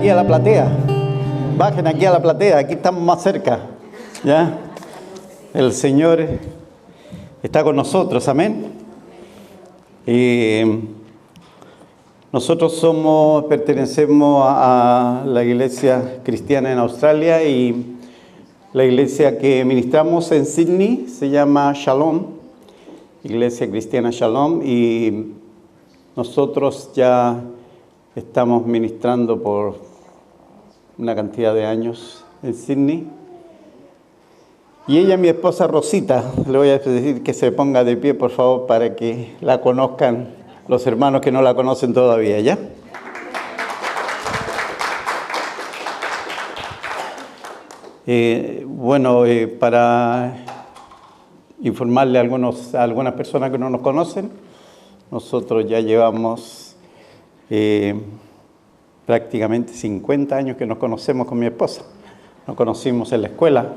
aquí a la platea. Bajen aquí a la platea, aquí estamos más cerca. ¿Ya? El Señor está con nosotros, amén. Nosotros pertenecemos a la iglesia cristiana en Australia, y la iglesia que ministramos en Sydney se llama Shalom, Iglesia Cristiana Shalom, y nosotros ya estamos ministrando por una cantidad de años en Sydney. Y ella, mi esposa Rosita, le voy a decir que se ponga de pie, por favor, para que la conozcan los hermanos que no la conocen todavía, ¿ya? Para informarle a algunas personas que no nos conocen, nosotros ya llevamos prácticamente 50 años que nos conocemos con mi esposa. Nos conocimos en la escuela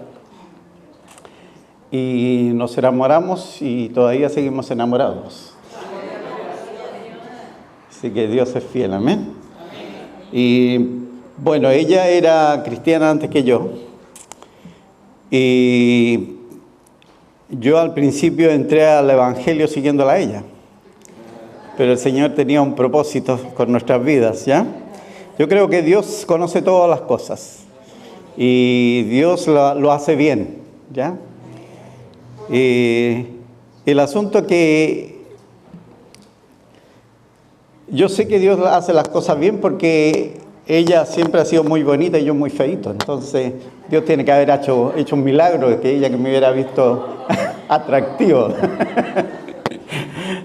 y nos enamoramos y todavía seguimos enamorados. Así que Dios es fiel, amén. Y bueno, ella era cristiana antes que yo. Y yo al principio entré al Evangelio siguiéndola a ella. Pero el Señor tenía un propósito con nuestras vidas, ¿ya? Yo creo que Dios conoce todas las cosas. Y Dios lo hace bien, ¿ya? El asunto que yo sé que Dios hace las cosas bien porque ella siempre ha sido muy bonita y yo muy feíto. Entonces Dios tiene que haber hecho un milagro de que ella que me hubiera visto atractivo.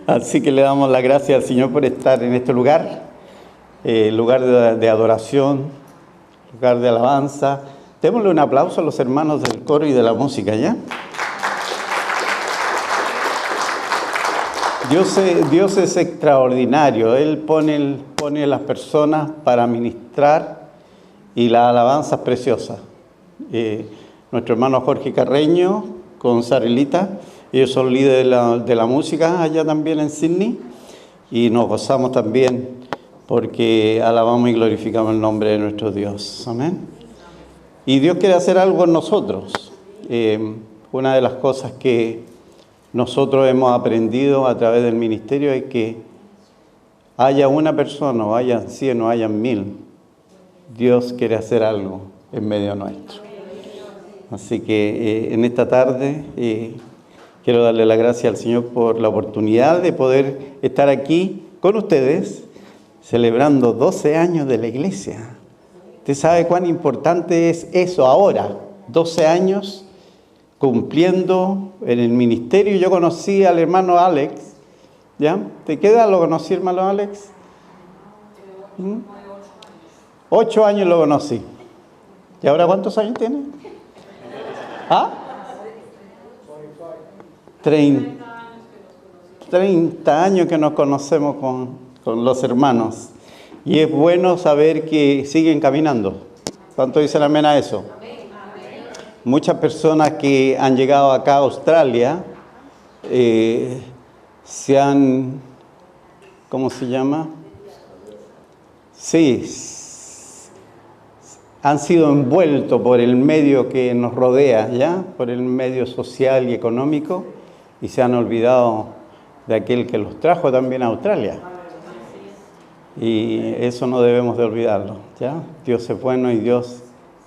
Así que le damos la gracia al Señor por estar en este lugar, lugar de adoración, lugar de alabanza. Démosle un aplauso a los hermanos del coro y de la música, ¿ya? Dios es extraordinario. Él pone las personas para ministrar y la alabanza es preciosa. Nuestro hermano Jorge Carreño con Sarelita, ellos son líderes de la música allá también en Sydney, y nos gozamos también porque alabamos y glorificamos el nombre de nuestro Dios. Amén. Y Dios quiere hacer algo en nosotros. Una de las cosas que nosotros hemos aprendido a través del ministerio es que haya una persona, o hayan 100 o hayan 1000, Dios quiere hacer algo en medio nuestro. Así que en esta tarde quiero darle la gracia al Señor por la oportunidad de poder estar aquí con ustedes celebrando 12 años de la iglesia. ¿Usted sabe cuán importante es eso ahora? 12 años cumpliendo en el ministerio. Yo conocí al hermano Alex, ¿ya? ¿De qué edad lo conocí, hermano Alex? 8 años lo conocí. ¿Y ahora cuántos años tiene? ¿Ah? 30 años que nos conocemos con los hermanos. Y es bueno saber que siguen caminando. ¿Cuánto dicen amén a eso? Muchas personas que han llegado acá a Australia ¿cómo se llama? Sí, han sido envueltos por el medio que nos rodea, ¿ya? Por el medio social y económico, y se han olvidado de aquel que los trajo también a Australia. Y eso no debemos de olvidarlo, ¿ya? Dios es bueno y Dios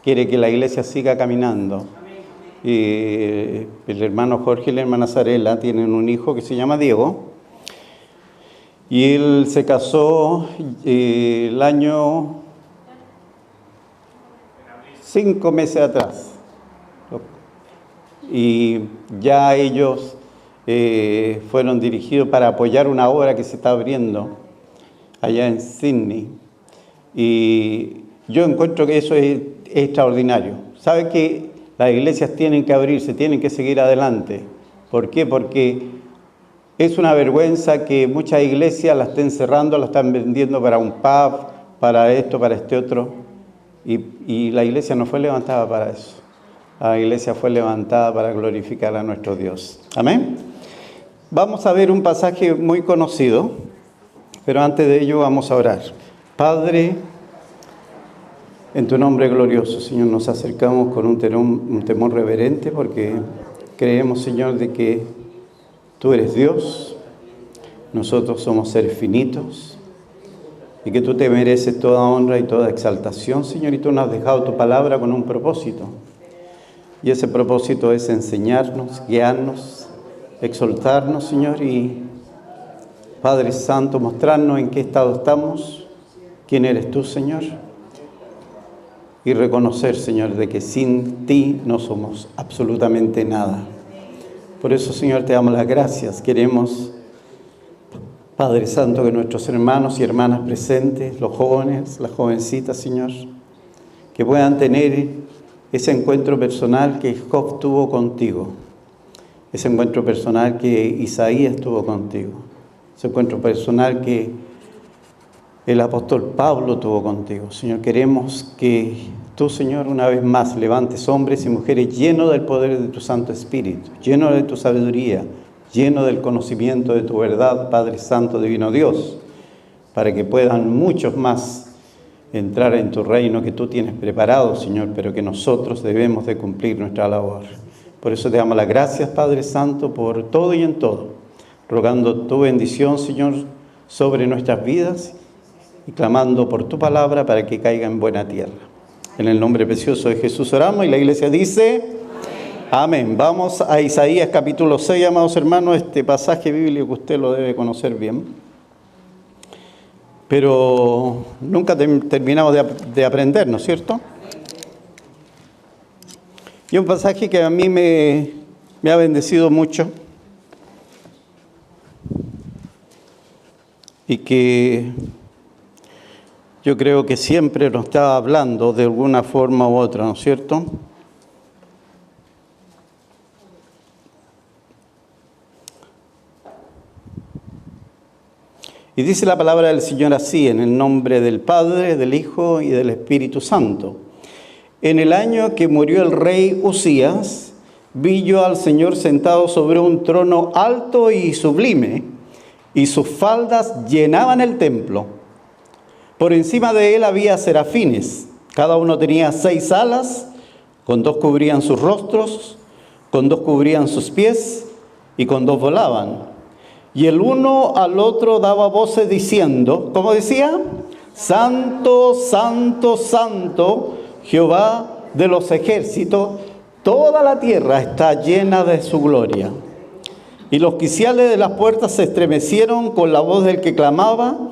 quiere que la iglesia siga caminando. Y el hermano Jorge y la hermana Sarela tienen un hijo que se llama Diego, y él se casó el año 5 meses atrás, y ya ellos fueron dirigidos para apoyar una obra que se está abriendo allá en Sydney, y yo encuentro que eso es extraordinario. ¿Sabe que las iglesias tienen que abrirse, tienen que seguir adelante? ¿Por qué? Porque es una vergüenza que muchas iglesias las estén cerrando, las están vendiendo para un pub, para esto, para este otro. Y la iglesia no fue levantada para eso. La iglesia fue levantada para glorificar a nuestro Dios. Amén. Vamos a ver un pasaje muy conocido, pero antes de ello vamos a orar. Padre, En tu nombre glorioso, Señor, nos acercamos con un temor reverente porque creemos, Señor, de que tú eres Dios, nosotros somos seres finitos y que tú te mereces toda honra y toda exaltación, Señor, y tú nos has dejado tu palabra con un propósito. Y ese propósito es enseñarnos, guiarnos, exaltarnos, Señor, y Padre Santo, mostrarnos en qué estado estamos, quién eres tú, Señor, y reconocer, Señor, de que sin ti no somos absolutamente nada. Por eso, Señor, te damos las gracias. Queremos, Padre Santo, que nuestros hermanos y hermanas presentes, los jóvenes, las jovencitas, Señor, que puedan tener ese encuentro personal que Job tuvo contigo, ese encuentro personal que Isaías tuvo contigo, ese encuentro personal que el apóstol Pablo tuvo contigo. Señor, queremos que tú, Señor, una vez más levantes hombres y mujeres llenos del poder de tu Santo Espíritu, llenos de tu sabiduría, llenos del conocimiento de tu verdad, Padre Santo, Divino Dios, para que puedan muchos más entrar en tu reino que tú tienes preparado, Señor, pero que nosotros debemos de cumplir nuestra labor. Por eso te damos las gracias, Padre Santo, por todo y en todo, rogando tu bendición, Señor, sobre nuestras vidas y clamando por tu palabra para que caiga en buena tierra. En el nombre precioso de Jesús oramos y la iglesia dice amén. Vamos a Isaías capítulo 6, amados hermanos, este pasaje bíblico usted lo debe conocer bien, pero nunca terminamos de aprender, ¿no es cierto? Y un pasaje que a mí me ha bendecido mucho y que yo creo que siempre nos está hablando de alguna forma u otra, ¿no es cierto? Y dice la palabra del Señor así, en el nombre del Padre, del Hijo y del Espíritu Santo. En el año que murió el rey Uzías, vi yo al Señor sentado sobre un trono alto y sublime, y sus faldas llenaban el templo. Por encima de él había serafines, cada uno tenía 6 alas, con 2 cubrían sus rostros, con 2 cubrían sus pies, y con 2 volaban. Y el uno al otro daba voces diciendo, ¿cómo decía? Santo, santo, santo, Jehová de los ejércitos, toda la tierra está llena de su gloria. Y los quiciales de las puertas se estremecieron con la voz del que clamaba,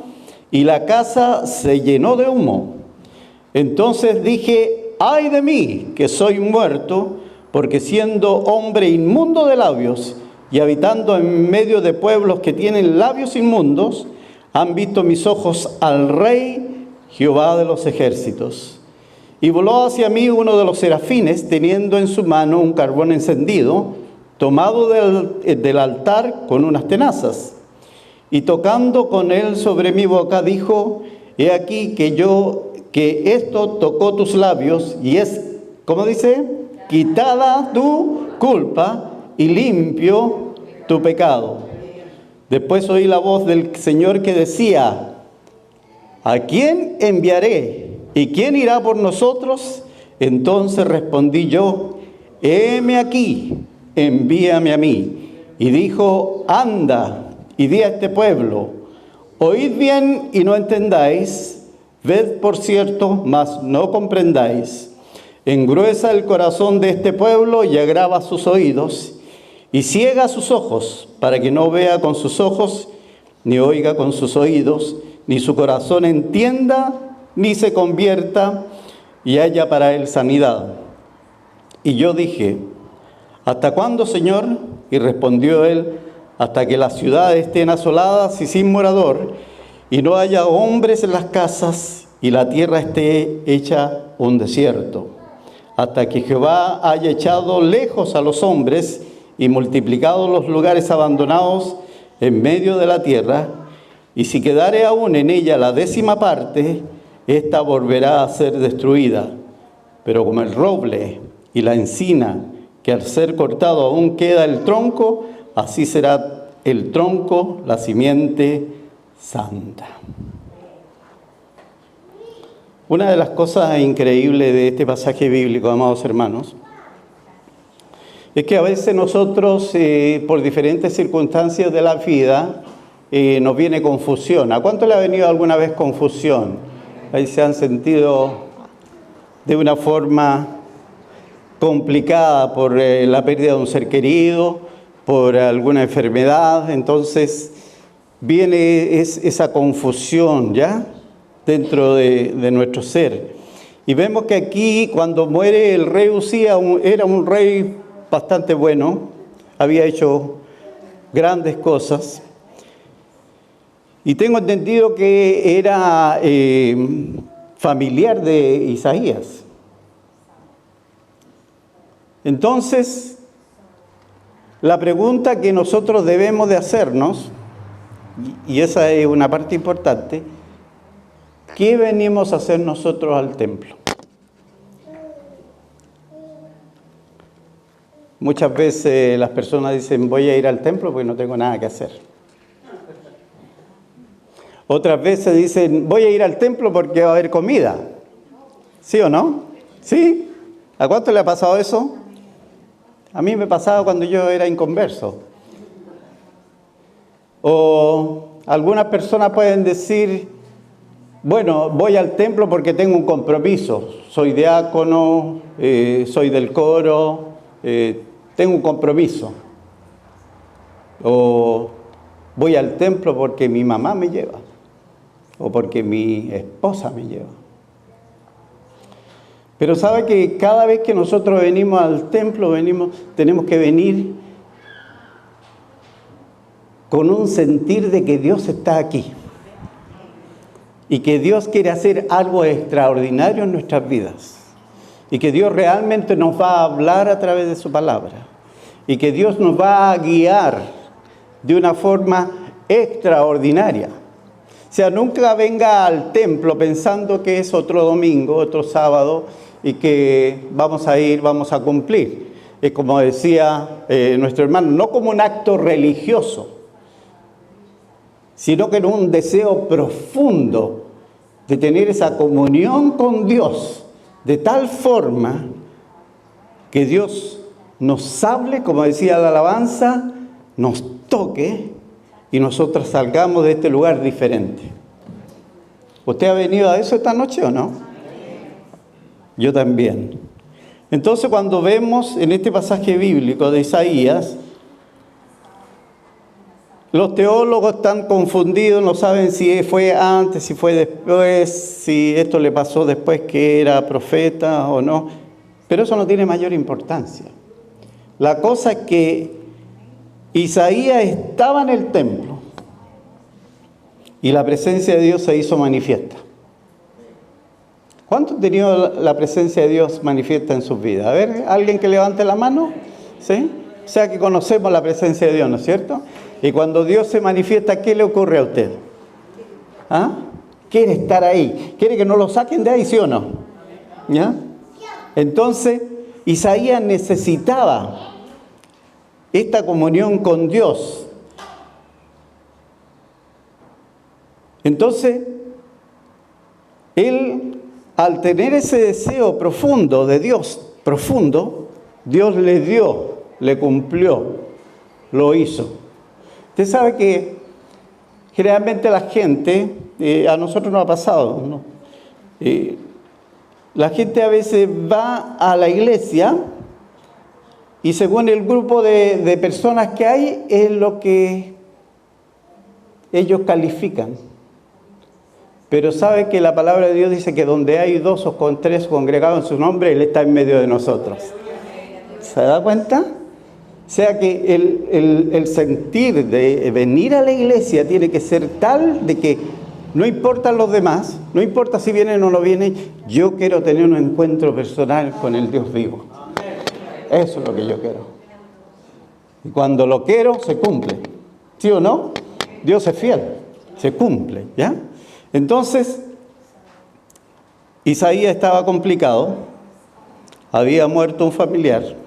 y la casa se llenó de humo. Entonces dije, ay de mí, que soy muerto, porque siendo hombre inmundo de labios y habitando en medio de pueblos que tienen labios inmundos, han visto mis ojos al Rey, Jehová de los ejércitos. Y voló hacia mí uno de los serafines, teniendo en su mano un carbón encendido, tomado del altar con unas tenazas. Y tocando con él sobre mi boca, dijo, he aquí que esto tocó tus labios, y es, ¿cómo dice? Quitada tu culpa y limpio tu pecado. Después oí la voz del Señor que decía, ¿a quién enviaré? ¿Y quién irá por nosotros? Entonces respondí yo, heme aquí, envíame a mí. Y dijo, anda, y di a este pueblo, oíd bien y no entendáis, ved por cierto, mas no comprendáis. Engruesa el corazón de este pueblo y agrava sus oídos, y ciega sus ojos, para que no vea con sus ojos, ni oiga con sus oídos, ni su corazón entienda, ni se convierta, y haya para él sanidad. Y yo dije, ¿hasta cuándo, Señor? Y respondió él, hasta que las ciudades estén asoladas y sin morador, y no haya hombres en las casas, y la tierra esté hecha un desierto, hasta que Jehová haya echado lejos a los hombres y multiplicado los lugares abandonados en medio de la tierra, y si quedare aún en ella la 10ª parte, ésta volverá a ser destruida. Pero como el roble y la encina, que al ser cortado aún queda el tronco, así será el tronco, la simiente santa. Una de las cosas increíbles de este pasaje bíblico, amados hermanos, es que a veces nosotros, por diferentes circunstancias de la vida, nos viene confusión. ¿A cuánto le ha venido alguna vez confusión? Ahí se han sentido de una forma complicada por la pérdida de un ser querido, por alguna enfermedad. Entonces viene esa confusión, ¿ya?, dentro de nuestro ser. Y vemos que aquí, cuando muere el rey Uzías, era un rey bastante bueno, había hecho grandes cosas. Y tengo entendido que era familiar de Isaías. Entonces, la pregunta que nosotros debemos de hacernos, y esa es una parte importante, ¿qué venimos a hacer nosotros al templo? Muchas veces las personas dicen, voy a ir al templo porque no tengo nada que hacer. Otras veces dicen, voy a ir al templo porque va a haber comida. ¿Sí o no? ¿Sí? ¿A cuánto le ha pasado eso? A mí me pasaba cuando yo era inconverso. O algunas personas pueden decir, bueno, voy al templo porque tengo un compromiso. Soy diácono, soy del coro, tengo un compromiso. O voy al templo porque mi mamá me lleva. O porque mi esposa me lleva. Pero sabe que cada vez que nosotros venimos al templo, tenemos que venir con un sentir de que Dios está aquí. Y que Dios quiere hacer algo extraordinario en nuestras vidas. Y que Dios realmente nos va a hablar a través de su palabra. Y que Dios nos va a guiar de una forma extraordinaria. O sea, nunca venga al templo pensando que es otro domingo, otro sábado, y que vamos a ir, vamos a cumplir. Es como decía nuestro hermano, no como un acto religioso, sino que en un deseo profundo de tener esa comunión con Dios, de tal forma que Dios nos hable, como decía la alabanza, nos toque y nosotros salgamos de este lugar diferente. ¿Usted ha venido a eso esta noche o no? Yo también. Entonces, cuando vemos en este pasaje bíblico de Isaías, los teólogos están confundidos, no saben si fue antes, si fue después, si esto le pasó después que era profeta o no, pero eso no tiene mayor importancia. La cosa es que Isaías estaba en el templo y la presencia de Dios se hizo manifiesta. ¿Cuántos han tenido la presencia de Dios manifiesta en sus vidas? A ver, ¿alguien que levante la mano? ¿Sí? O sea que conocemos la presencia de Dios, ¿no es cierto? Y cuando Dios se manifiesta, ¿qué le ocurre a usted? ¿Ah? Quiere estar ahí. ¿Quiere que no lo saquen de ahí, sí o no? ¿Ya? Entonces, Isaías necesitaba esta comunión con Dios. Entonces, él, al tener ese deseo profundo de Dios, Dios le dio, le cumplió, lo hizo. Usted sabe que generalmente la gente, a nosotros nos ha pasado, ¿no? La gente a veces va a la iglesia y según el grupo de personas que hay, es lo que ellos califican. Pero sabe que la palabra de Dios dice que donde hay dos o con tres congregados en su nombre, Él está en medio de nosotros. ¿Se da cuenta? O sea que el sentir de venir a la iglesia tiene que ser tal de que no importan los demás, no importa si vienen o no vienen, yo quiero tener un encuentro personal con el Dios vivo. Eso es lo que yo quiero. Y cuando lo quiero, se cumple. ¿Sí o no? Dios es fiel, se cumple, ¿ya? Entonces, Isaías estaba complicado, había muerto un familiar,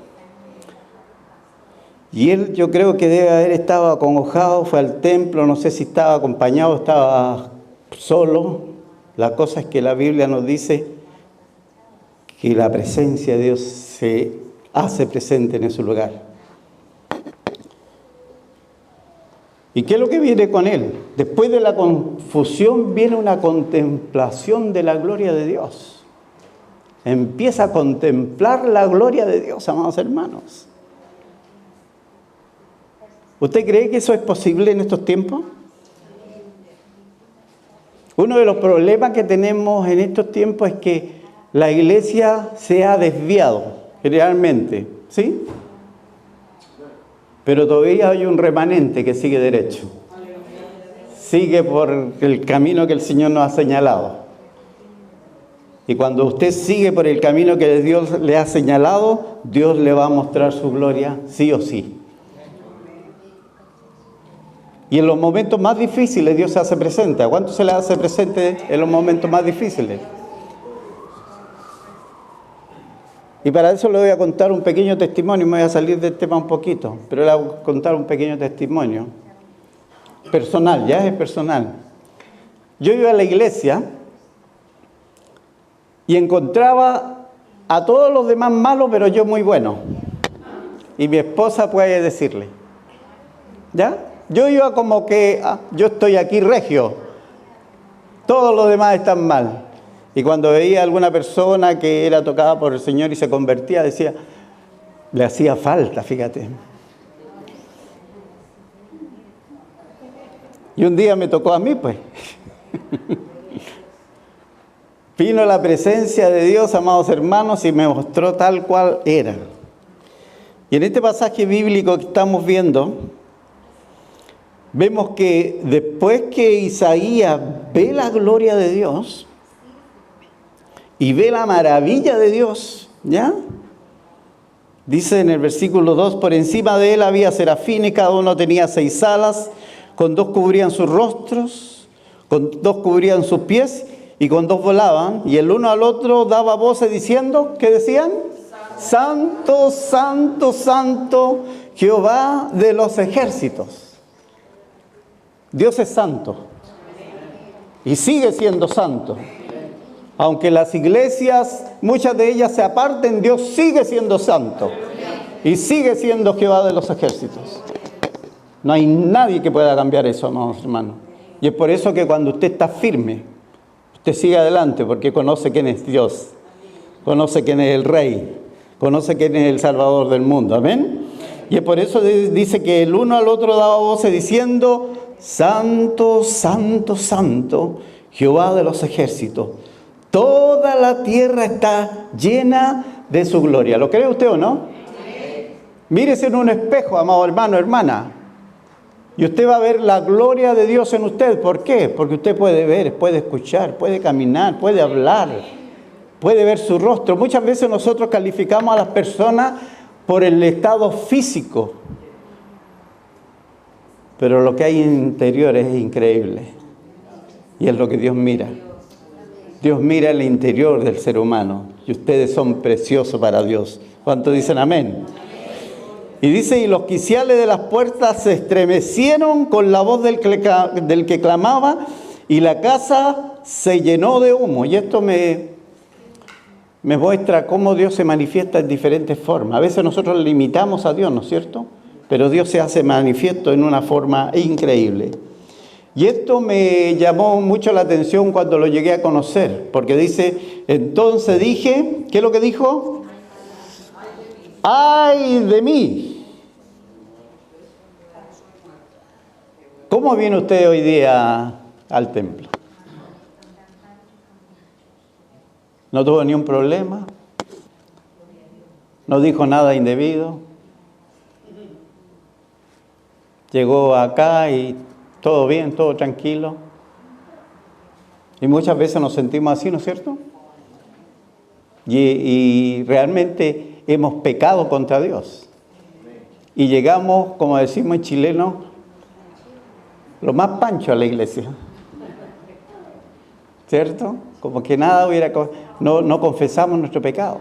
y él, yo creo que debe haber estado acongojado, fue al templo, no sé si estaba acompañado, estaba solo, La cosa es que la Biblia nos dice que la presencia de Dios se hace presente en ese lugar. ¿Y qué es lo que viene con él? Después de la confusión viene una contemplación de la gloria de Dios. Empieza a contemplar la gloria de Dios, amados hermanos. ¿Usted cree que eso es posible en estos tiempos? Uno de los problemas que tenemos en estos tiempos es que la iglesia se ha desviado, generalmente, ¿sí? Pero todavía hay un remanente que sigue derecho. Sigue por el camino que el Señor nos ha señalado. Y cuando usted sigue por el camino que Dios le ha señalado, Dios le va a mostrar su gloria sí o sí. Y en los momentos más difíciles Dios se hace presente. ¿A cuánto se le hace presente en los momentos más difíciles? Y para eso le voy a contar un pequeño testimonio. Me voy a salir del tema un poquito, pero le voy a contar un pequeño testimonio. Personal, ya es personal. Yo iba a la iglesia y encontraba a todos los demás malos, pero yo muy bueno. Y mi esposa puede decirle, ¿ya? Yo iba como que, yo estoy aquí regio, todos los demás están mal. Y cuando veía a alguna persona que era tocada por el Señor y se convertía, decía, le hacía falta, fíjate. Y un día me tocó a mí, pues. Vino la presencia de Dios, amados hermanos, y me mostró tal cual era. Y en este pasaje bíblico que estamos viendo, vemos que después que Isaías ve la gloria de Dios y ve la maravilla de Dios, ¿ya? Dice en el versículo 2, por encima de él había serafines, cada uno tenía 6 alas, con 2 cubrían sus rostros, con 2 cubrían sus pies y con 2 volaban, y el uno al otro daba voces diciendo, ¿qué decían? Santo, santo, santo, Jehová de los ejércitos. Dios es santo y sigue siendo santo. Aunque las iglesias, muchas de ellas se aparten, Dios sigue siendo santo y sigue siendo Jehová de los ejércitos. No hay nadie que pueda cambiar eso, amados hermanos. Y es por eso que cuando usted está firme, usted sigue adelante, porque conoce quién es Dios, conoce quién es el Rey, conoce quién es el Salvador del mundo. Amén. Y es por eso dice que el uno al otro daba voces diciendo, santo, santo, santo, Jehová de los ejércitos. Toda la tierra está llena de su gloria. ¿Lo cree usted o no? Sí. Mírese en un espejo, amado hermano, hermana. Y usted va a ver la gloria de Dios en usted. ¿Por qué? Porque usted puede ver, puede escuchar, puede caminar, puede hablar, puede ver su rostro. Muchas veces nosotros calificamos a las personas por el estado físico. Pero lo que hay en el interior es increíble. Y es lo que Dios mira. Dios mira el interior del ser humano. Y ustedes son preciosos para Dios. ¿Cuántos dicen amén? Y dice, y los quiciales de las puertas se estremecieron con la voz del que clamaba, y la casa se llenó de humo. Y esto me muestra cómo Dios se manifiesta en diferentes formas. A veces nosotros limitamos a Dios, ¿no es cierto? Pero Dios se hace manifiesto en una forma increíble. Y esto me llamó mucho la atención cuando lo llegué a conocer, porque dice, entonces dije, ¿qué es lo que dijo? ¡Ay de mí! ¿Cómo viene usted hoy día al templo? ¿No tuvo ni un problema? ¿No dijo nada indebido? Llegó acá y todo bien, todo tranquilo. Y muchas veces nos sentimos así, ¿no es cierto? Y realmente hemos pecado contra Dios. Y llegamos, como decimos en chileno, lo más pancho a la iglesia. ¿Cierto? Como que nada hubiera... No confesamos nuestro pecado.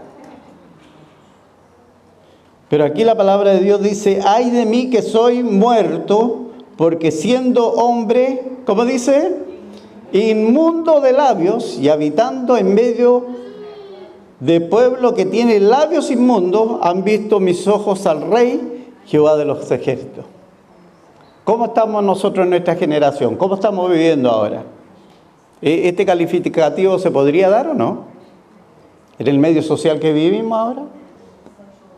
Pero aquí la palabra de Dios dice, ay de mí que soy muerto, porque siendo hombre, ¿cómo dice? inmundo de labios y habitando en medio de pueblo que tiene labios inmundos, han visto mis ojos al Rey, Jehová de los ejércitos. ¿Cómo estamos nosotros en nuestra generación? ¿Cómo estamos viviendo ahora? ¿Este calificativo se podría dar o no? ¿En el medio social que vivimos ahora?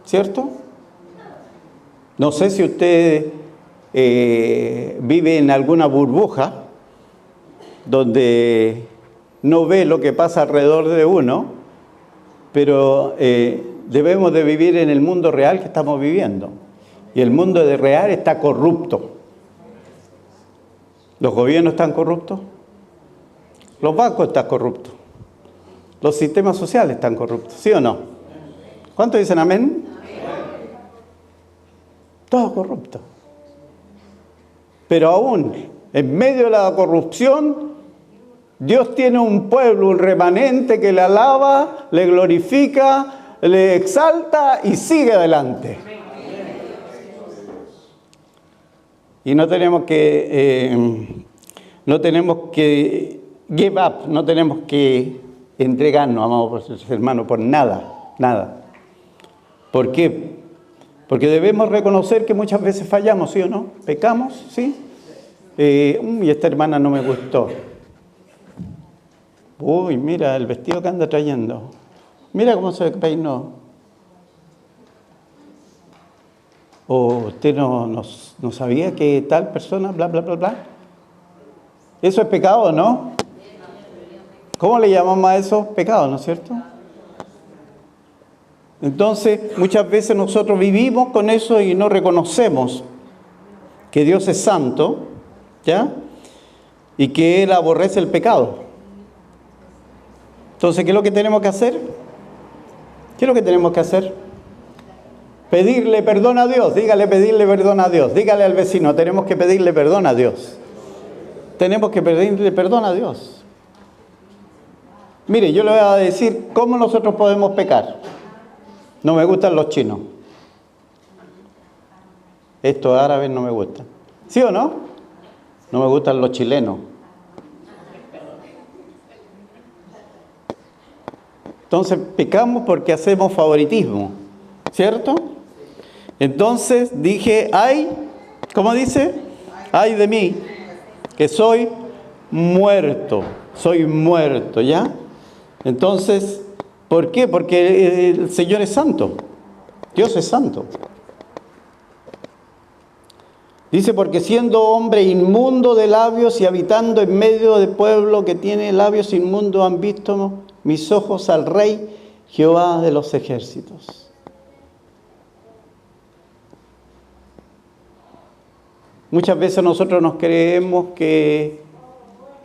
¿Cierto? No sé si usted vive en alguna burbuja donde no ve lo que pasa alrededor de uno, pero debemos de vivir en el mundo real que estamos viviendo. Y el mundo real está corrupto. ¿Los gobiernos están corruptos? Los bancos están corruptos. Los sistemas sociales están corruptos, ¿sí o no? ¿Cuántos dicen amén? Todo corrupto. Pero aún en medio de la corrupción, Dios tiene un pueblo, un remanente que le alaba, le glorifica, le exalta y sigue adelante. Y no tenemos que give up, no tenemos que entregarnos, amados hermanos, por nada, nada. ¿Por qué? Porque debemos reconocer que muchas veces fallamos, ¿sí o no? Pecamos, ¿sí? Y esta hermana no me gustó. Uy, mira el vestido que anda trayendo. Mira cómo se peinó. O usted no sabía que tal persona, bla, bla, bla, bla. ¿Eso es pecado, no? ¿Cómo le llamamos a eso? Pecado, ¿no es cierto? Entonces, muchas veces nosotros vivimos con eso y no reconocemos que Dios es santo, ¿ya? Y que Él aborrece el pecado. Entonces, ¿qué es lo que tenemos que hacer? ¿Qué es lo que tenemos que hacer? Pedirle perdón a Dios. Dígale, pedirle perdón a Dios. Dígale al vecino, tenemos que pedirle perdón a Dios. Tenemos que pedirle perdón a Dios. Mire, yo le voy a decir cómo nosotros podemos pecar. No me gustan los chinos. Estos árabes no me gustan. ¿Sí o no? No me gustan los chilenos. Entonces pecamos porque hacemos favoritismo, ¿cierto? Entonces dije, ay, ¿cómo dice? Ay de mí, que soy muerto, ¿ya? Entonces, ¿por qué? Porque el Señor es santo, Dios es santo. Dice, porque siendo hombre inmundo de labios y habitando en medio de pueblo que tiene labios inmundos, han visto mis ojos al Rey, Jehová de los ejércitos. Muchas veces nosotros nos creemos que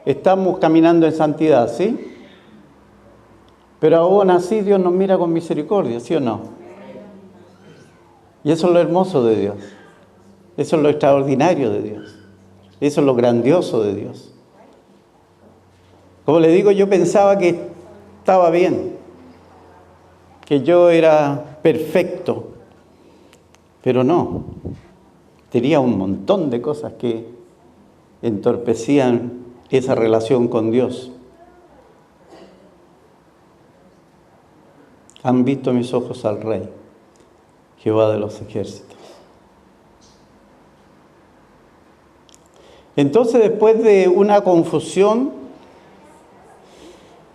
estamos caminando en santidad, ¿sí? Pero aún así Dios nos mira con misericordia, ¿sí o no? Y eso es lo hermoso de Dios. Eso es lo extraordinario de Dios. Eso es lo grandioso de Dios. Como le digo, yo pensaba que estaba bien, que yo era perfecto, pero no. Tenía un montón de cosas que entorpecían esa relación con Dios. Han visto mis ojos al Rey, Jehová de los ejércitos. Entonces, después de una confusión,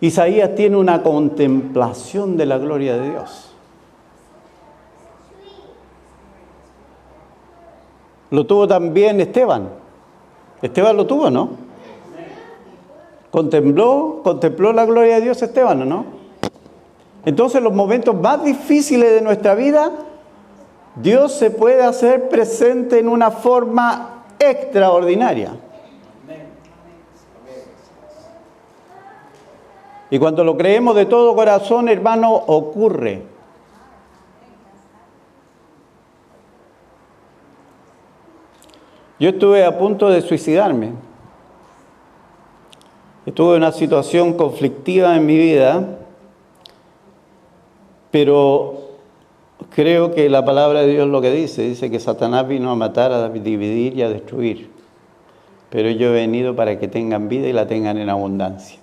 Isaías tiene una contemplación de la gloria de Dios. Lo tuvo también Esteban. Esteban lo tuvo, ¿no? Contempló la gloria de Dios Esteban, ¿no? Entonces, en los momentos más difíciles de nuestra vida, Dios se puede hacer presente en una forma extraordinaria. Y cuando lo creemos de todo corazón, hermano, ocurre. Yo estuve a punto de suicidarme. Estuve en una situación conflictiva en mi vida, pero creo que la palabra de Dios lo que dice que Satanás vino a matar, a dividir y a destruir. pero yo he venido para que tengan vida y la tengan en abundancia.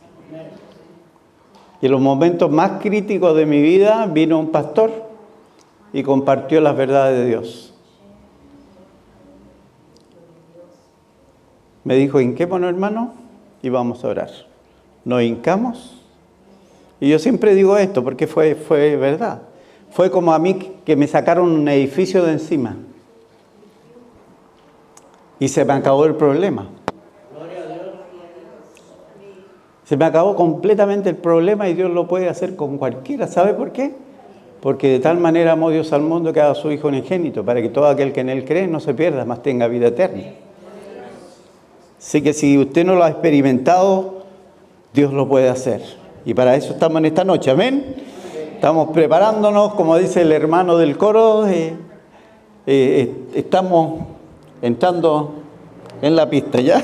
Y en los momentos más críticos de mi vida vino un pastor y compartió las verdades de Dios. Me dijo, hinquémonos, hermano, y vamos a orar. Nos hincamos. Y yo siempre digo esto porque fue verdad. Fue como a mí que me sacaron un edificio de encima. Y se me acabó el problema. Se me acabó completamente el problema y Dios lo puede hacer con cualquiera. ¿Sabe por qué? Porque de tal manera amó Dios al mundo que ha dado a su Hijo unigénito, para que todo aquel que en Él cree no se pierda, mas tenga vida eterna. Así que si usted no lo ha experimentado, Dios lo puede hacer. Y para eso estamos en esta noche, amén. Estamos preparándonos, como dice el hermano del coro, estamos entrando en la pista, ¿ya?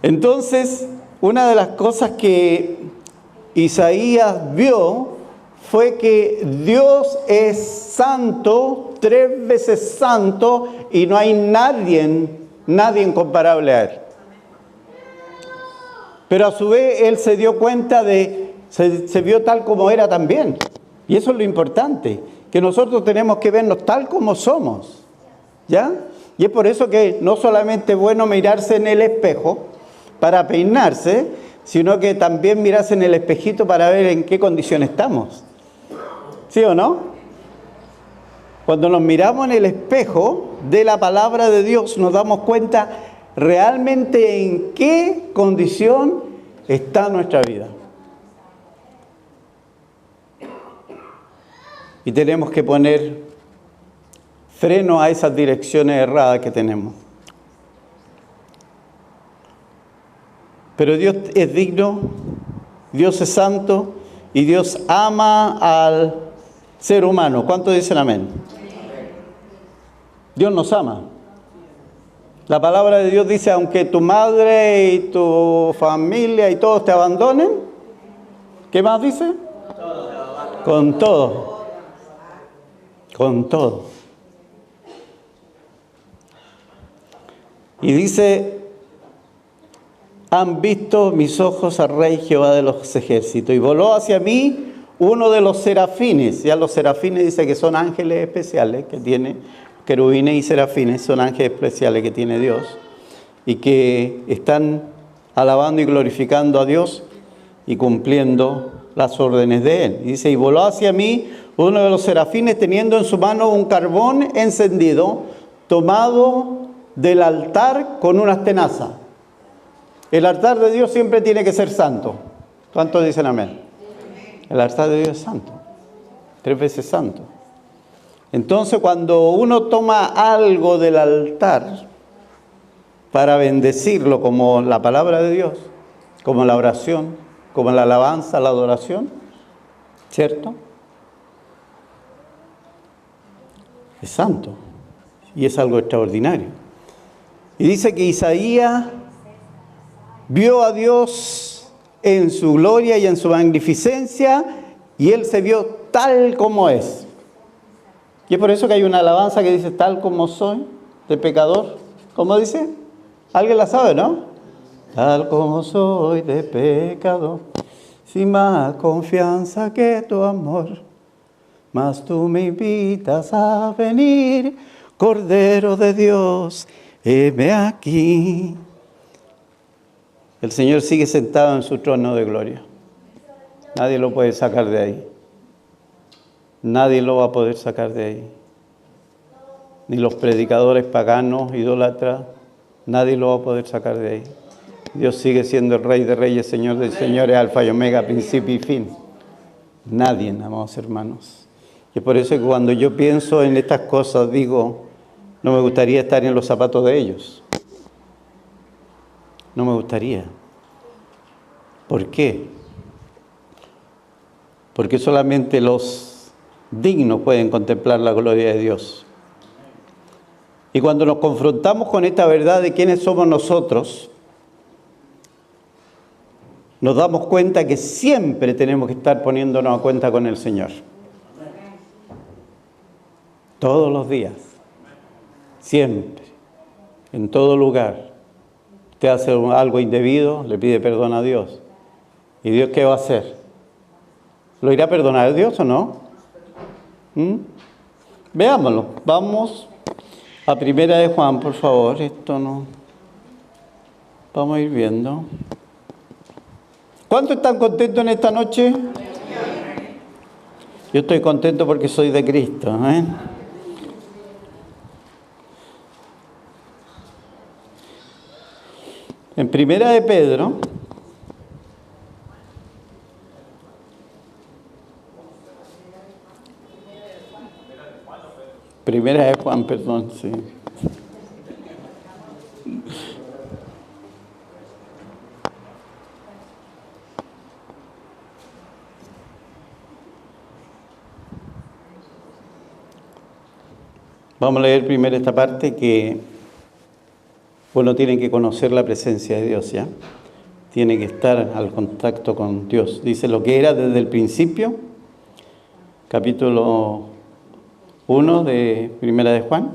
Entonces, una de las cosas que Isaías vio fue que Dios es santo, 3 veces santo, y no hay nadie comparable a Él. Pero a su vez Él se dio cuenta se vio tal como era también. Y eso es lo importante, que nosotros tenemos que vernos tal como somos, ¿ya? Y es por eso que no solamente es bueno mirarse en el espejo para peinarse, sino que también mirarse en el espejito para ver en qué condición estamos. ¿Sí o no? Cuando nos miramos en el espejo de la palabra de Dios, nos damos cuenta realmente en qué condición está nuestra vida. Y tenemos que poner freno a esas direcciones erradas que tenemos. Pero Dios es digno, Dios es santo y Dios ama al ser humano. ¿Cuántos dicen amén? Dios nos ama. La palabra de Dios dice, aunque tu madre y tu familia y todos te abandonen, ¿qué más dice? Con todo. Con todo. Y dice, han visto mis ojos al Rey Jehová de los ejércitos. Y voló hacia mí uno de los serafines. Ya los serafines dice que son ángeles especiales que tiene, querubines y serafines son ángeles especiales que tiene Dios. Y que están alabando y glorificando a Dios y cumpliendo las órdenes de Él. Y dice, y voló hacia mí uno de los serafines teniendo en su mano un carbón encendido, tomado del altar con unas tenazas. El altar de Dios siempre tiene que ser santo. ¿Cuántos dicen amén? El altar de Dios es santo. 3 veces santo. Entonces, cuando uno toma algo del altar para bendecirlo, como la palabra de Dios, como la oración, como la alabanza, la adoración, ¿cierto? Es santo. Y es algo extraordinario. Y dice que Isaías vio a Dios en su gloria y en su magnificencia, y él se vio tal como es. Y es por eso que hay una alabanza que dice, tal como soy, de pecador. ¿Cómo dice? ¿Alguien la sabe, no? Tal como soy de pecador, sin más confianza que tu amor, mas tú me invitas a venir, Cordero de Dios, heme aquí. El Señor sigue sentado en su trono de gloria. Nadie lo puede sacar de ahí. Nadie lo va a poder sacar de ahí. Ni los predicadores paganos, idólatras, nadie lo va a poder sacar de ahí. Dios sigue siendo el Rey de Reyes, Señor de Señores, Alfa y Omega, principio y fin. Nadie, amados hermanos. Y es por eso que cuando yo pienso en estas cosas, digo, no me gustaría estar en los zapatos de ellos. No me gustaría. ¿Por qué? Porque solamente los dignos pueden contemplar la gloria de Dios. Y cuando nos confrontamos con esta verdad de quiénes somos nosotros, nos damos cuenta que siempre tenemos que estar poniéndonos a cuenta con el Señor. Todos los días. Siempre. En todo lugar. Usted hace algo indebido, le pide perdón a Dios. ¿Y Dios qué va a hacer? ¿Lo irá a perdonar Dios o no? Veámoslo. Vamos a Primera de Juan, por favor. Esto no... Vamos a ir viendo. ¿Cuántos están contentos en esta noche? Yo estoy contento porque soy de Cristo, ¿eh? En Primera de Pedro, Primera de Juan, perdón, sí. Vamos a leer primero esta parte que uno tiene que conocer la presencia de Dios, ¿ya? Tiene que estar al contacto con Dios. Dice lo que era desde el principio, capítulo 1 de Primera de Juan.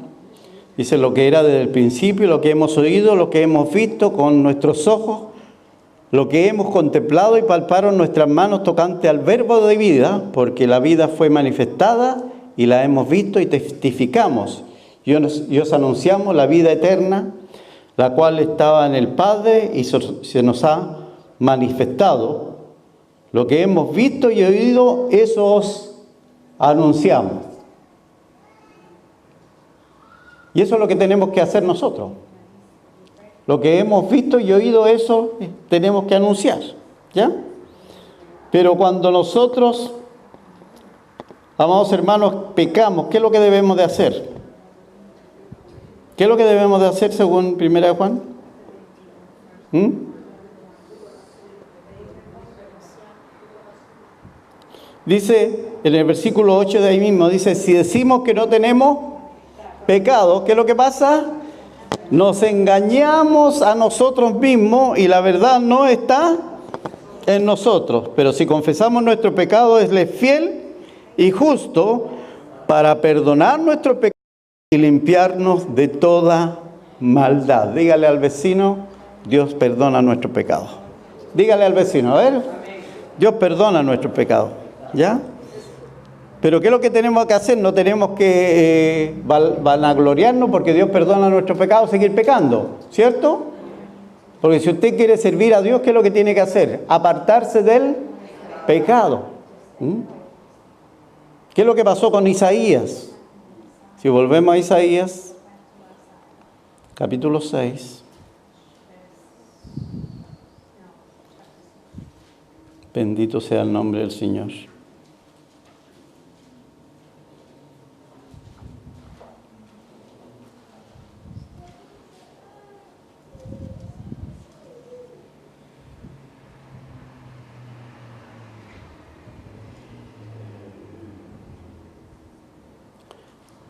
Dice lo que era desde el principio, lo que hemos oído, lo que hemos visto con nuestros ojos, lo que hemos contemplado y palparon nuestras manos tocante al verbo de vida, porque la vida fue manifestada y la hemos visto y testificamos. Y os anunciamos la vida eterna, la cual estaba en el Padre y se nos ha manifestado. Lo que hemos visto y oído, eso os anunciamos. Y eso es lo que tenemos que hacer nosotros. Lo que hemos visto y oído, eso tenemos que anunciar, ¿ya? Pero cuando nosotros, amados hermanos, pecamos, ¿qué es lo que debemos de hacer? ¿Qué es lo que debemos de hacer según Primera de Juan? Dice en el versículo 8 de ahí mismo, dice, si decimos que no tenemos pecado, ¿qué es lo que pasa? Nos engañamos a nosotros mismos y la verdad no está en nosotros. Pero si confesamos nuestro pecado, Él es fiel y justo para perdonar nuestro pecado y limpiarnos de toda maldad. Dígale al vecino, Dios perdona nuestro pecado. Dígale al vecino, a ver, Dios perdona nuestro pecado, ¿ya? Pero ¿qué es lo que tenemos que hacer? No tenemos que vanagloriarnos porque Dios perdona nuestro pecado, seguir pecando, ¿cierto? Porque si usted quiere servir a Dios, ¿qué es lo que tiene que hacer? Apartarse del pecado. ¿Qué es lo que pasó con Isaías? Si volvemos a Isaías, capítulo 6. Bendito sea el nombre del Señor.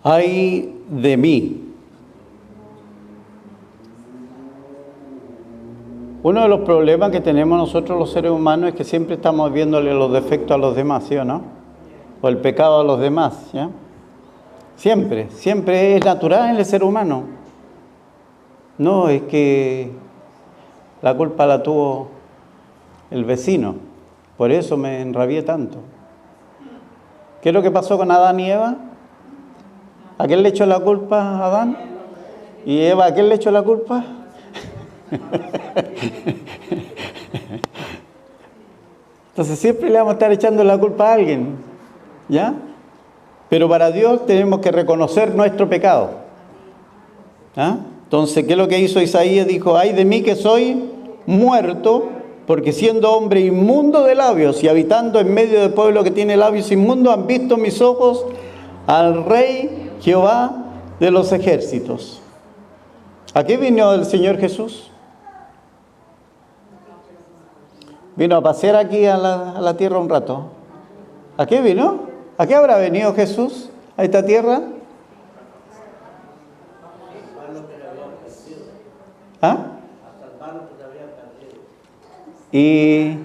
¡Ay de mí! Uno de los problemas que tenemos nosotros los seres humanos es que siempre estamos viéndole los defectos a los demás, ¿sí o no? O el pecado a los demás, ¿ya? Siempre es natural en el ser humano. No, es que la culpa la tuvo el vecino, por eso me enrabié tanto. ¿Qué es lo que pasó con Adán y Eva? ¿A quién le echó la culpa a Adán? ¿Y Eva a quién le echó la culpa? Entonces siempre le vamos a estar echando la culpa a alguien, ¿ya? Pero para Dios tenemos que reconocer nuestro pecado, ¿ah? Entonces, ¿qué es lo que hizo Isaías? Dijo, ay de mí que soy muerto, porque siendo hombre inmundo de labios y habitando en medio del pueblo que tiene labios inmundos, han visto mis ojos al Rey Jehová de los ejércitos. ¿A qué vino el Señor Jesús? Vino a pasear aquí a la tierra un rato. ¿A qué vino? ¿A qué habrá venido Jesús a esta tierra? ¿Ah? Y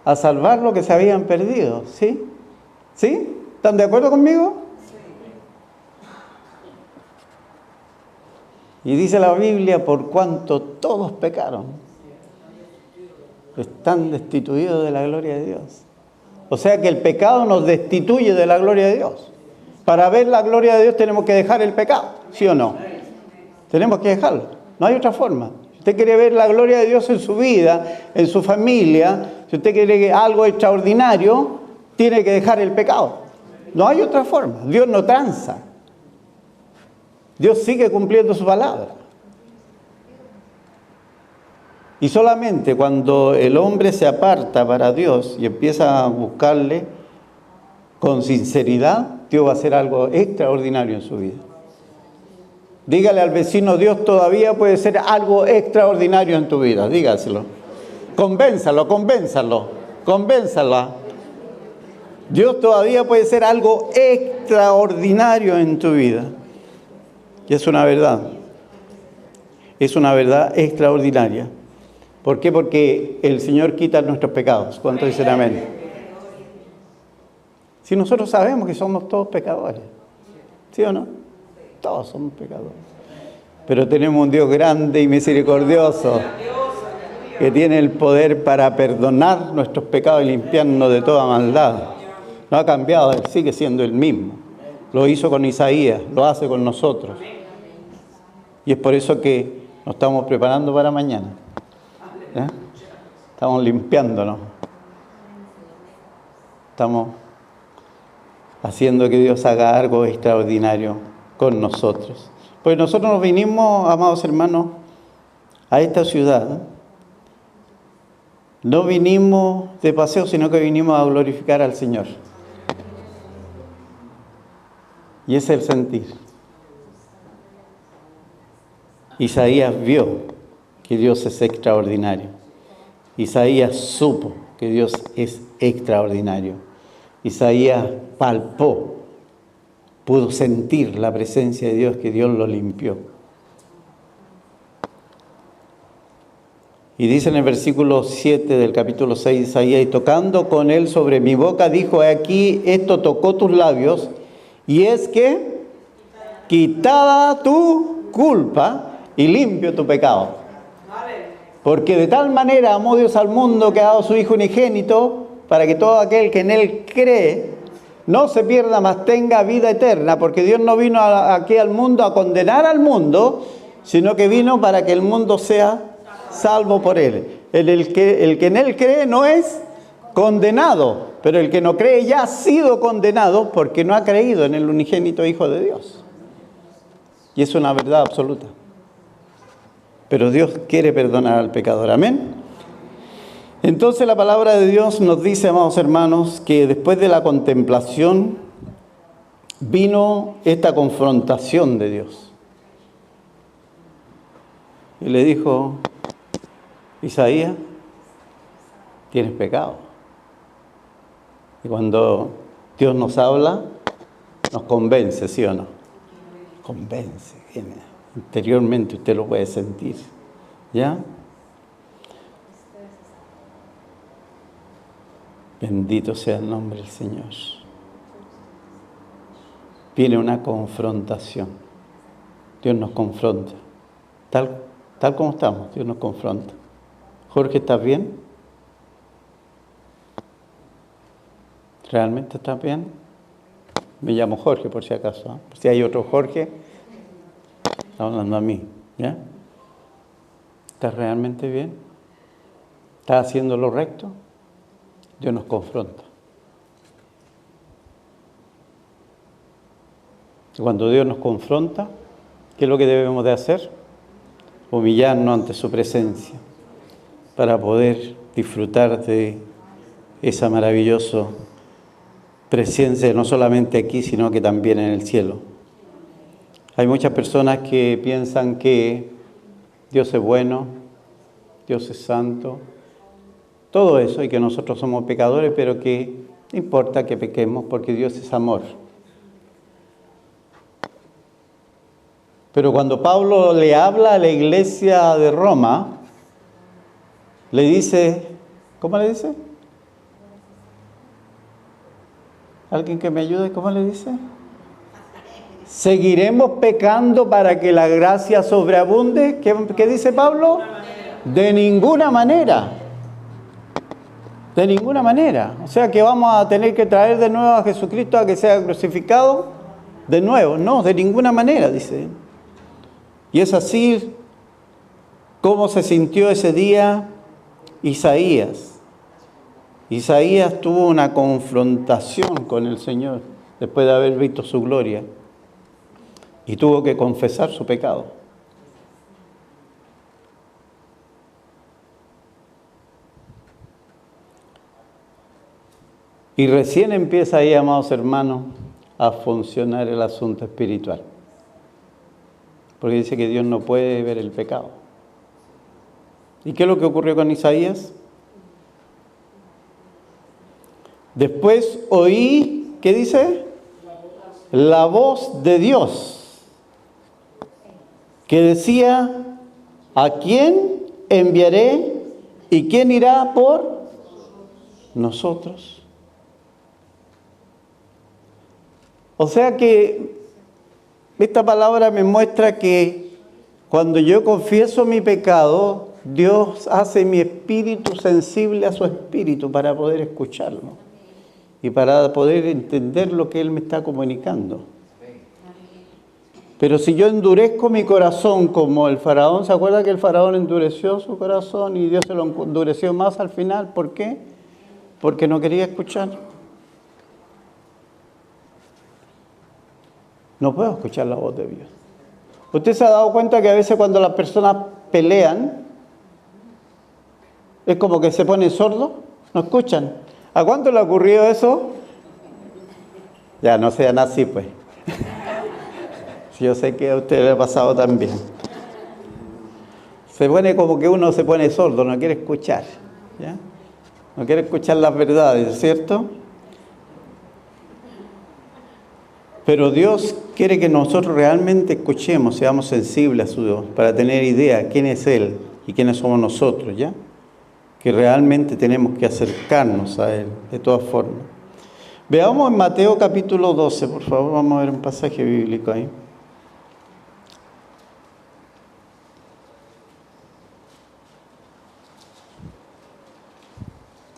a salvar lo que se habían perdido, ¿sí? ¿Sí? ¿Están de acuerdo conmigo? Y dice la Biblia, por cuanto todos pecaron, están destituidos de la gloria de Dios. O sea que el pecado nos destituye de la gloria de Dios. Para ver la gloria de Dios tenemos que dejar el pecado, ¿sí o no? Tenemos que dejarlo, no hay otra forma. Si usted quiere ver la gloria de Dios en su vida, en su familia, si usted quiere algo extraordinario, tiene que dejar el pecado. No hay otra forma, Dios no tranza. Dios sigue cumpliendo su palabra. Y solamente cuando el hombre se aparta para Dios y empieza a buscarle con sinceridad, Dios va a hacer algo extraordinario en su vida. Dígale al vecino, Dios todavía puede hacer algo extraordinario en tu vida. Dígaselo. Convénzalo. Convénzala. Dios todavía puede hacer algo extraordinario en tu vida. Y es una verdad. Es una verdad extraordinaria. ¿Por qué? Porque el Señor quita nuestros pecados. ¿Cuántos dicen amén? Si nosotros sabemos que somos todos pecadores. ¿Sí o no? Todos somos pecadores. Pero tenemos un Dios grande y misericordioso que tiene el poder para perdonar nuestros pecados y limpiarnos de toda maldad. No ha cambiado, Él sigue siendo el mismo. Lo hizo con Isaías, lo hace con nosotros. Y es por eso que nos estamos preparando para mañana. ¿Eh? Estamos limpiándonos. Estamos haciendo que Dios haga algo extraordinario con nosotros. Pues nosotros nos vinimos, amados hermanos, a esta ciudad. No vinimos de paseo, sino que vinimos a glorificar al Señor. Y ese es el sentir. Isaías vio que Dios es extraordinario. Isaías supo que Dios es extraordinario. Isaías palpó, pudo sentir la presencia de Dios, que Dios lo limpió. Y dice en el versículo 7 del capítulo 6 de Isaías, y tocando con él sobre mi boca, dijo, he aquí, esto tocó tus labios, y es que quitada tu culpa y limpio tu pecado. Porque de tal manera amó Dios al mundo que ha dado a su Hijo unigénito, para que todo aquel que en Él cree no se pierda, mas tenga vida eterna. Porque Dios no vino aquí al mundo a condenar al mundo, sino que vino para que el mundo sea salvo por Él. El que en Él cree no es condenado, pero el que no cree ya ha sido condenado porque no ha creído en el unigénito Hijo de Dios. Y es una verdad absoluta. Pero Dios quiere perdonar al pecador. Amén. Entonces la palabra de Dios nos dice, amados hermanos, que después de la contemplación vino esta confrontación de Dios. Y le dijo, Isaías, tienes pecado. Y cuando Dios nos habla, nos convence, ¿sí o no? Convence. Interiormente usted lo puede sentir. ¿Ya? Bendito sea el nombre del Señor. Viene una confrontación. Dios nos confronta. Tal como estamos, Dios nos confronta. Jorge, ¿estás bien? ¿Realmente estás bien? Me llamo Jorge, por si acaso. ¿Eh? Si hay otro Jorge, está hablando a mí. ¿Ya? ¿Estás realmente bien? ¿Estás haciendo lo recto? Dios nos confronta. Y cuando Dios nos confronta, ¿qué es lo que debemos de hacer? Humillarnos ante su presencia para poder disfrutar de esa maravillosa presencia, no solamente aquí, sino que también en el cielo. Hay muchas personas que piensan que Dios es bueno, Dios es santo, todo eso, y que nosotros somos pecadores, pero que no importa que pequemos porque Dios es amor. Pero cuando Pablo le habla a la iglesia de Roma, le dice, ¿cómo le dice? ¿Alguien que me ayude? ¿Cómo le dice? ¿Seguiremos pecando para que la gracia sobreabunde? ¿Qué dice Pablo? De ninguna manera. De ninguna manera. O sea que vamos a tener que traer de nuevo a Jesucristo a que sea crucificado de nuevo. No, de ninguna manera, dice. Y es así como se sintió ese día Isaías. Isaías tuvo una confrontación con el Señor después de haber visto su gloria. Y tuvo que confesar su pecado. Y recién empieza ahí, amados hermanos, a funcionar el asunto espiritual. Porque dice que Dios no puede ver el pecado. ¿Y qué es lo que ocurrió con Isaías? Después oí, ¿qué dice? La voz de Dios, que decía, ¿a quién enviaré y quién irá por nosotros? O sea que esta palabra me muestra que cuando yo confieso mi pecado, Dios hace mi espíritu sensible a su espíritu para poder escucharlo y para poder entender lo que Él me está comunicando. Pero si yo endurezco mi corazón como el faraón, ¿se acuerda que el faraón endureció su corazón y Dios se lo endureció más al final? ¿Por qué? Porque no quería escuchar. No puedo escuchar la voz de Dios. ¿Usted se ha dado cuenta que a veces cuando las personas pelean, es como que se ponen sordos? No escuchan. ¿A cuánto le ha ocurrido eso? Ya, no sean así, pues. Yo sé que a usted le ha pasado también. Se pone como que uno se pone sordo, no quiere escuchar, ¿ya? No quiere escuchar las verdades, ¿cierto? Pero Dios quiere que nosotros realmente escuchemos, seamos sensibles a su Dios, para tener idea quién es Él y quiénes somos nosotros, ¿ya? Que realmente tenemos que acercarnos a Él, de todas formas. Veamos en Mateo capítulo 12, por favor, vamos a ver un pasaje bíblico ahí.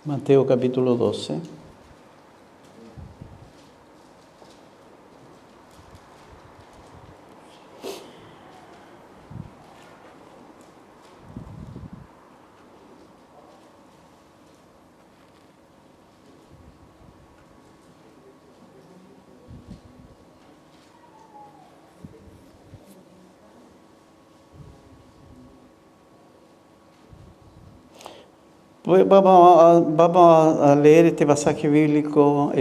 Mateo capítulo 12. Pues vamos a leer este pasaje bíblico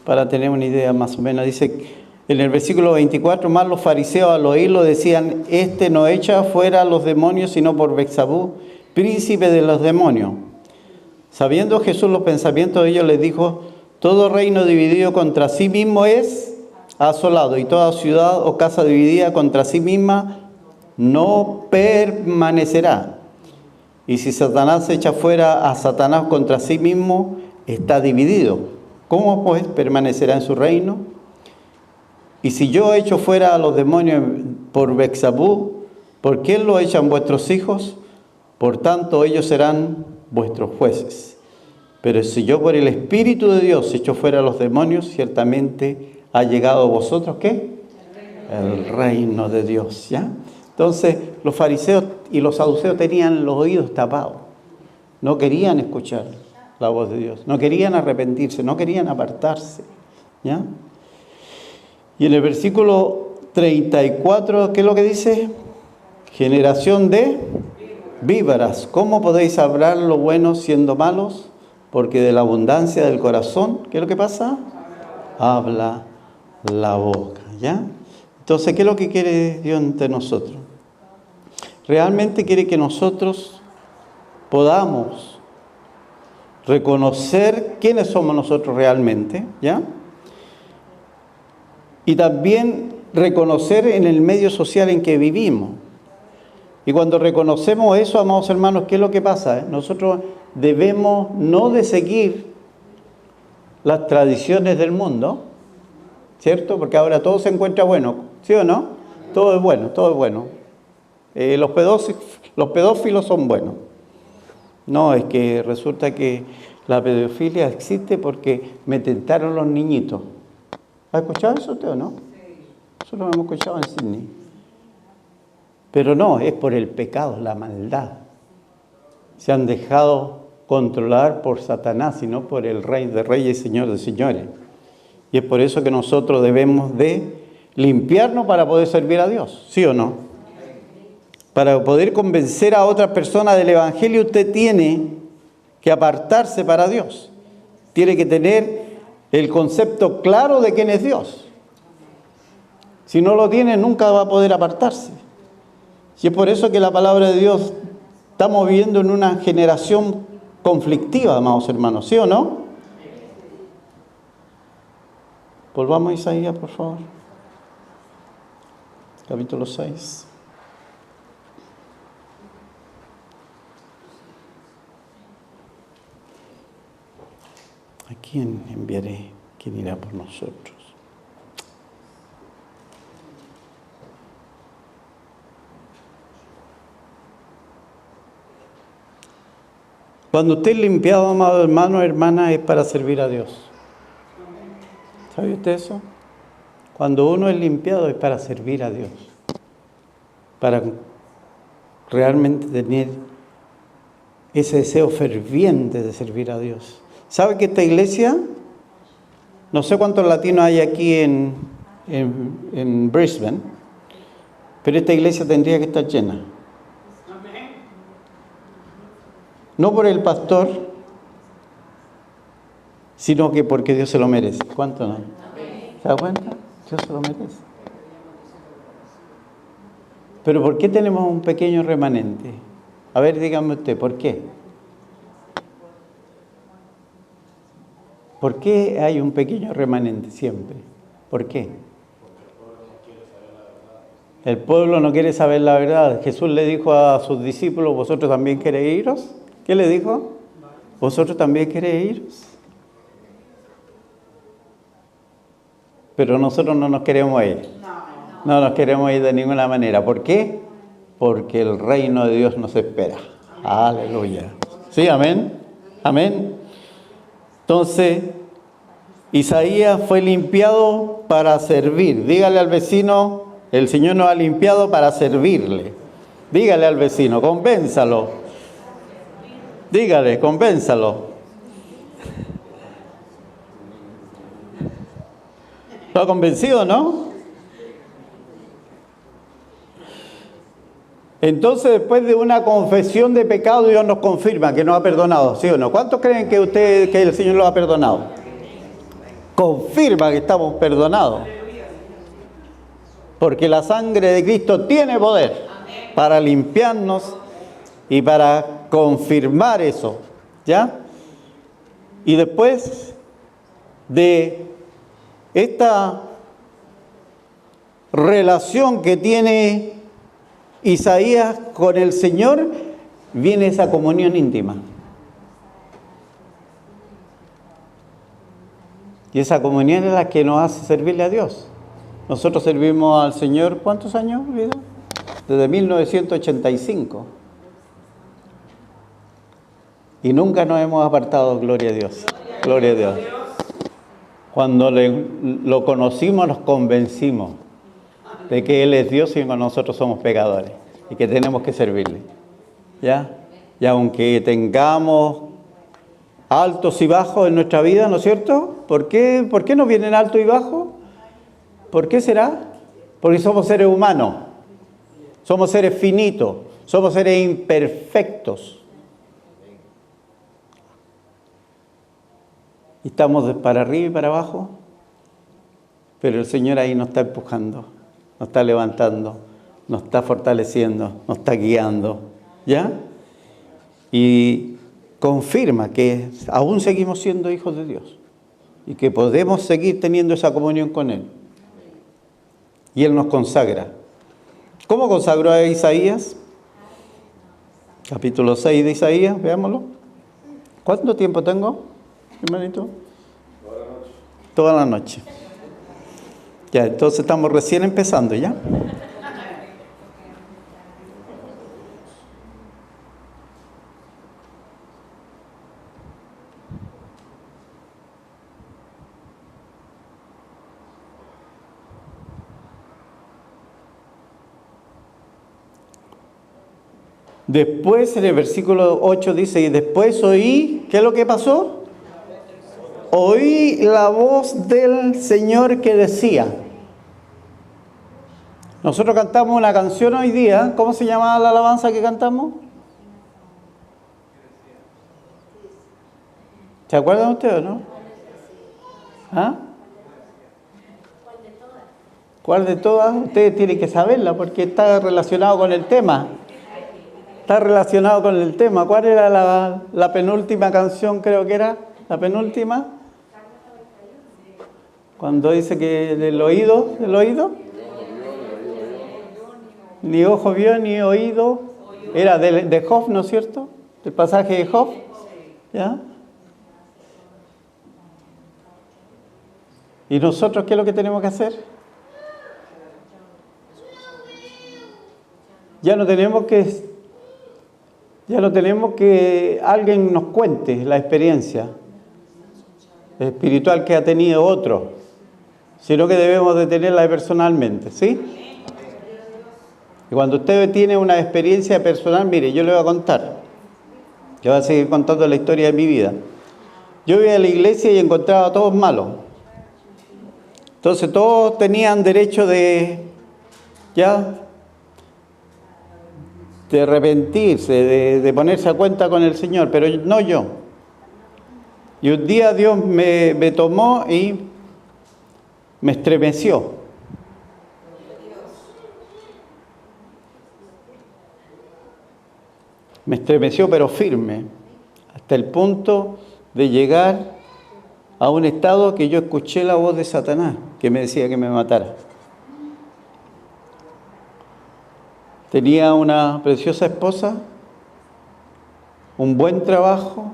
para tener una idea más o menos. Dice en el versículo 24, más los fariseos al oírlo decían, este no echa fuera a los demonios sino por Beelzebú, príncipe de los demonios. Sabiendo Jesús los pensamientos de ellos, les dijo, todo reino dividido contra sí mismo es asolado, y toda ciudad o casa dividida contra sí misma no permanecerá. Y si Satanás echa fuera a Satanás contra sí mismo, está dividido. ¿Cómo pues permanecerá en su reino? Y si yo echo fuera a los demonios por Beelzebú, ¿por quién lo echan vuestros hijos? Por tanto, ellos serán vuestros jueces. Pero si yo por el Espíritu de Dios echo fuera a los demonios, ciertamente ha llegado a vosotros, ¿qué? El reino de Dios, ¿ya? Entonces, los fariseos y los saduceos tenían los oídos tapados. No querían escuchar la voz de Dios. No querían arrepentirse, no querían apartarse, ¿ya? Y en el versículo 34, ¿qué es lo que dice? Generación de víboras. ¿Cómo podéis hablar lo bueno siendo malos? Porque de la abundancia del corazón, ¿qué es lo que pasa? Habla la boca, ¿ya? Entonces, ¿qué es lo que quiere Dios entre nosotros? Realmente quiere que nosotros podamos reconocer quiénes somos nosotros realmente, ¿ya? Y también reconocer en el medio social en que vivimos. Y cuando reconocemos eso, amados hermanos, ¿qué es lo que pasa? Nosotros debemos no de seguir las tradiciones del mundo, ¿cierto? Porque ahora todo se encuentra bueno, ¿sí o no? Todo es bueno, todo es bueno. Los pedófilos son buenos. No, es que resulta que la pedofilia existe porque me tentaron los niñitos. ¿Ha escuchado eso usted o no? Eso lo hemos escuchado en Sydney. Pero no, es por el pecado, la maldad. Se han dejado controlar por Satanás y no por el Rey de Reyes y Señor de Señores. Y es por eso que nosotros debemos de limpiarnos para poder servir a Dios, ¿sí o no? Para poder convencer a otras personas del Evangelio, usted tiene que apartarse para Dios. Tiene que tener el concepto claro de quién es Dios. Si no lo tiene, nunca va a poder apartarse. Y es por eso que la palabra de Dios estamos viviendo en una generación conflictiva, amados hermanos, ¿sí o no? Volvamos a Isaías, por favor. Capítulo 6. ¿A quién enviaré? ¿Quién irá por nosotros? Cuando usted es limpiado, amado hermano, hermana, es para servir a Dios. ¿Sabe usted eso? Cuando uno es limpiado es para servir a Dios. Para realmente tener ese deseo ferviente de servir a Dios. ¿Sabe que esta iglesia, no sé cuántos latinos hay aquí en Brisbane, pero esta iglesia tendría que estar llena? No por el pastor, sino que porque Dios se lo merece. ¿Cuánto no? ¿Se da cuenta? Dios se lo merece. Pero ¿por qué tenemos un pequeño remanente? A ver, dígame usted, ¿por qué? ¿Por qué hay un pequeño remanente siempre? ¿Por qué? El pueblo no quiere saber la verdad. Jesús le dijo a sus discípulos, ¿vosotros también queréis iros? ¿Qué le dijo? ¿Vosotros también queréis iros? Pero nosotros no nos queremos ir. No nos queremos ir de ninguna manera. ¿Por qué? Porque el reino de Dios nos espera. Aleluya. ¿Sí? Amén. Amén. Entonces, Isaías fue limpiado para servir. Dígale al vecino, el Señor nos ha limpiado para servirle. Dígale al vecino, convénzalo. Dígale, convénzalo. ¿Lo ha convencido, no? Entonces, después de una confesión de pecado, Dios nos confirma que nos ha perdonado, ¿sí o no? ¿Cuántos creen que el Señor los ha perdonado? Confirma que estamos perdonados. Porque la sangre de Cristo tiene poder para limpiarnos y para confirmar eso, ¿ya? Y después de esta relación que tiene Isaías con el Señor, viene esa comunión íntima. Y esa comunión es la que nos hace servirle a Dios. Nosotros servimos al Señor, ¿cuántos años, vida? Desde 1985. Y nunca nos hemos apartado, gloria a Dios. Gloria a Dios. Cuando lo conocimos, nos convencimos de que Él es Dios y que nosotros somos pecadores y que tenemos que servirle. ¿Ya? Y aunque tengamos altos y bajos en nuestra vida, ¿no es cierto? ¿Por qué nos vienen altos y bajos? ¿Por qué será? Porque somos seres humanos, somos seres finitos, somos seres imperfectos. Y estamos para arriba y para abajo, pero el Señor ahí nos está empujando, nos está levantando, nos está fortaleciendo, nos está guiando, ¿ya? Y confirma que aún seguimos siendo hijos de Dios y que podemos seguir teniendo esa comunión con Él. Y Él nos consagra. ¿Cómo consagró a Isaías? Capítulo 6 de Isaías, veámoslo. ¿Cuánto tiempo tengo, hermanito? Toda la noche. Ya, entonces estamos recién empezando, ¿ya? Después en el versículo 8 dice, y después oí, ¿qué es lo que pasó? Oí la voz del Señor que decía. Nosotros cantamos una canción hoy día, ¿cómo se llamaba la alabanza que cantamos? ¿Se acuerdan ustedes o no? ¿Ah? ¿Cuál de todas? Ustedes tienen que saberla porque está relacionado con el tema. Está relacionado con el tema. ¿Cuál era la penúltima canción, creo que era? ¿La penúltima? Cuando dice que del oído. Ni ojo vio, ni oído. Era de Job, ¿no es cierto? El pasaje de Job. ¿Ya? ¿Y nosotros qué es lo que tenemos que hacer? Ya no tenemos que alguien nos cuente la experiencia espiritual que ha tenido otro, sino que debemos de tenerla personalmente, ¿sí? Y cuando usted tiene una experiencia personal, mire, yo le voy a contar. Yo voy a seguir contando la historia de mi vida. Yo iba a la iglesia y encontraba a todos malos. Entonces todos tenían derecho de arrepentirse, de ponerse a cuenta con el Señor, pero no yo. Y un día Dios me tomó y me estremeció. Me estremeció pero firme, hasta el punto de llegar a un estado que yo escuché la voz de Satanás, que me decía que me matara. Tenía una preciosa esposa, un buen trabajo,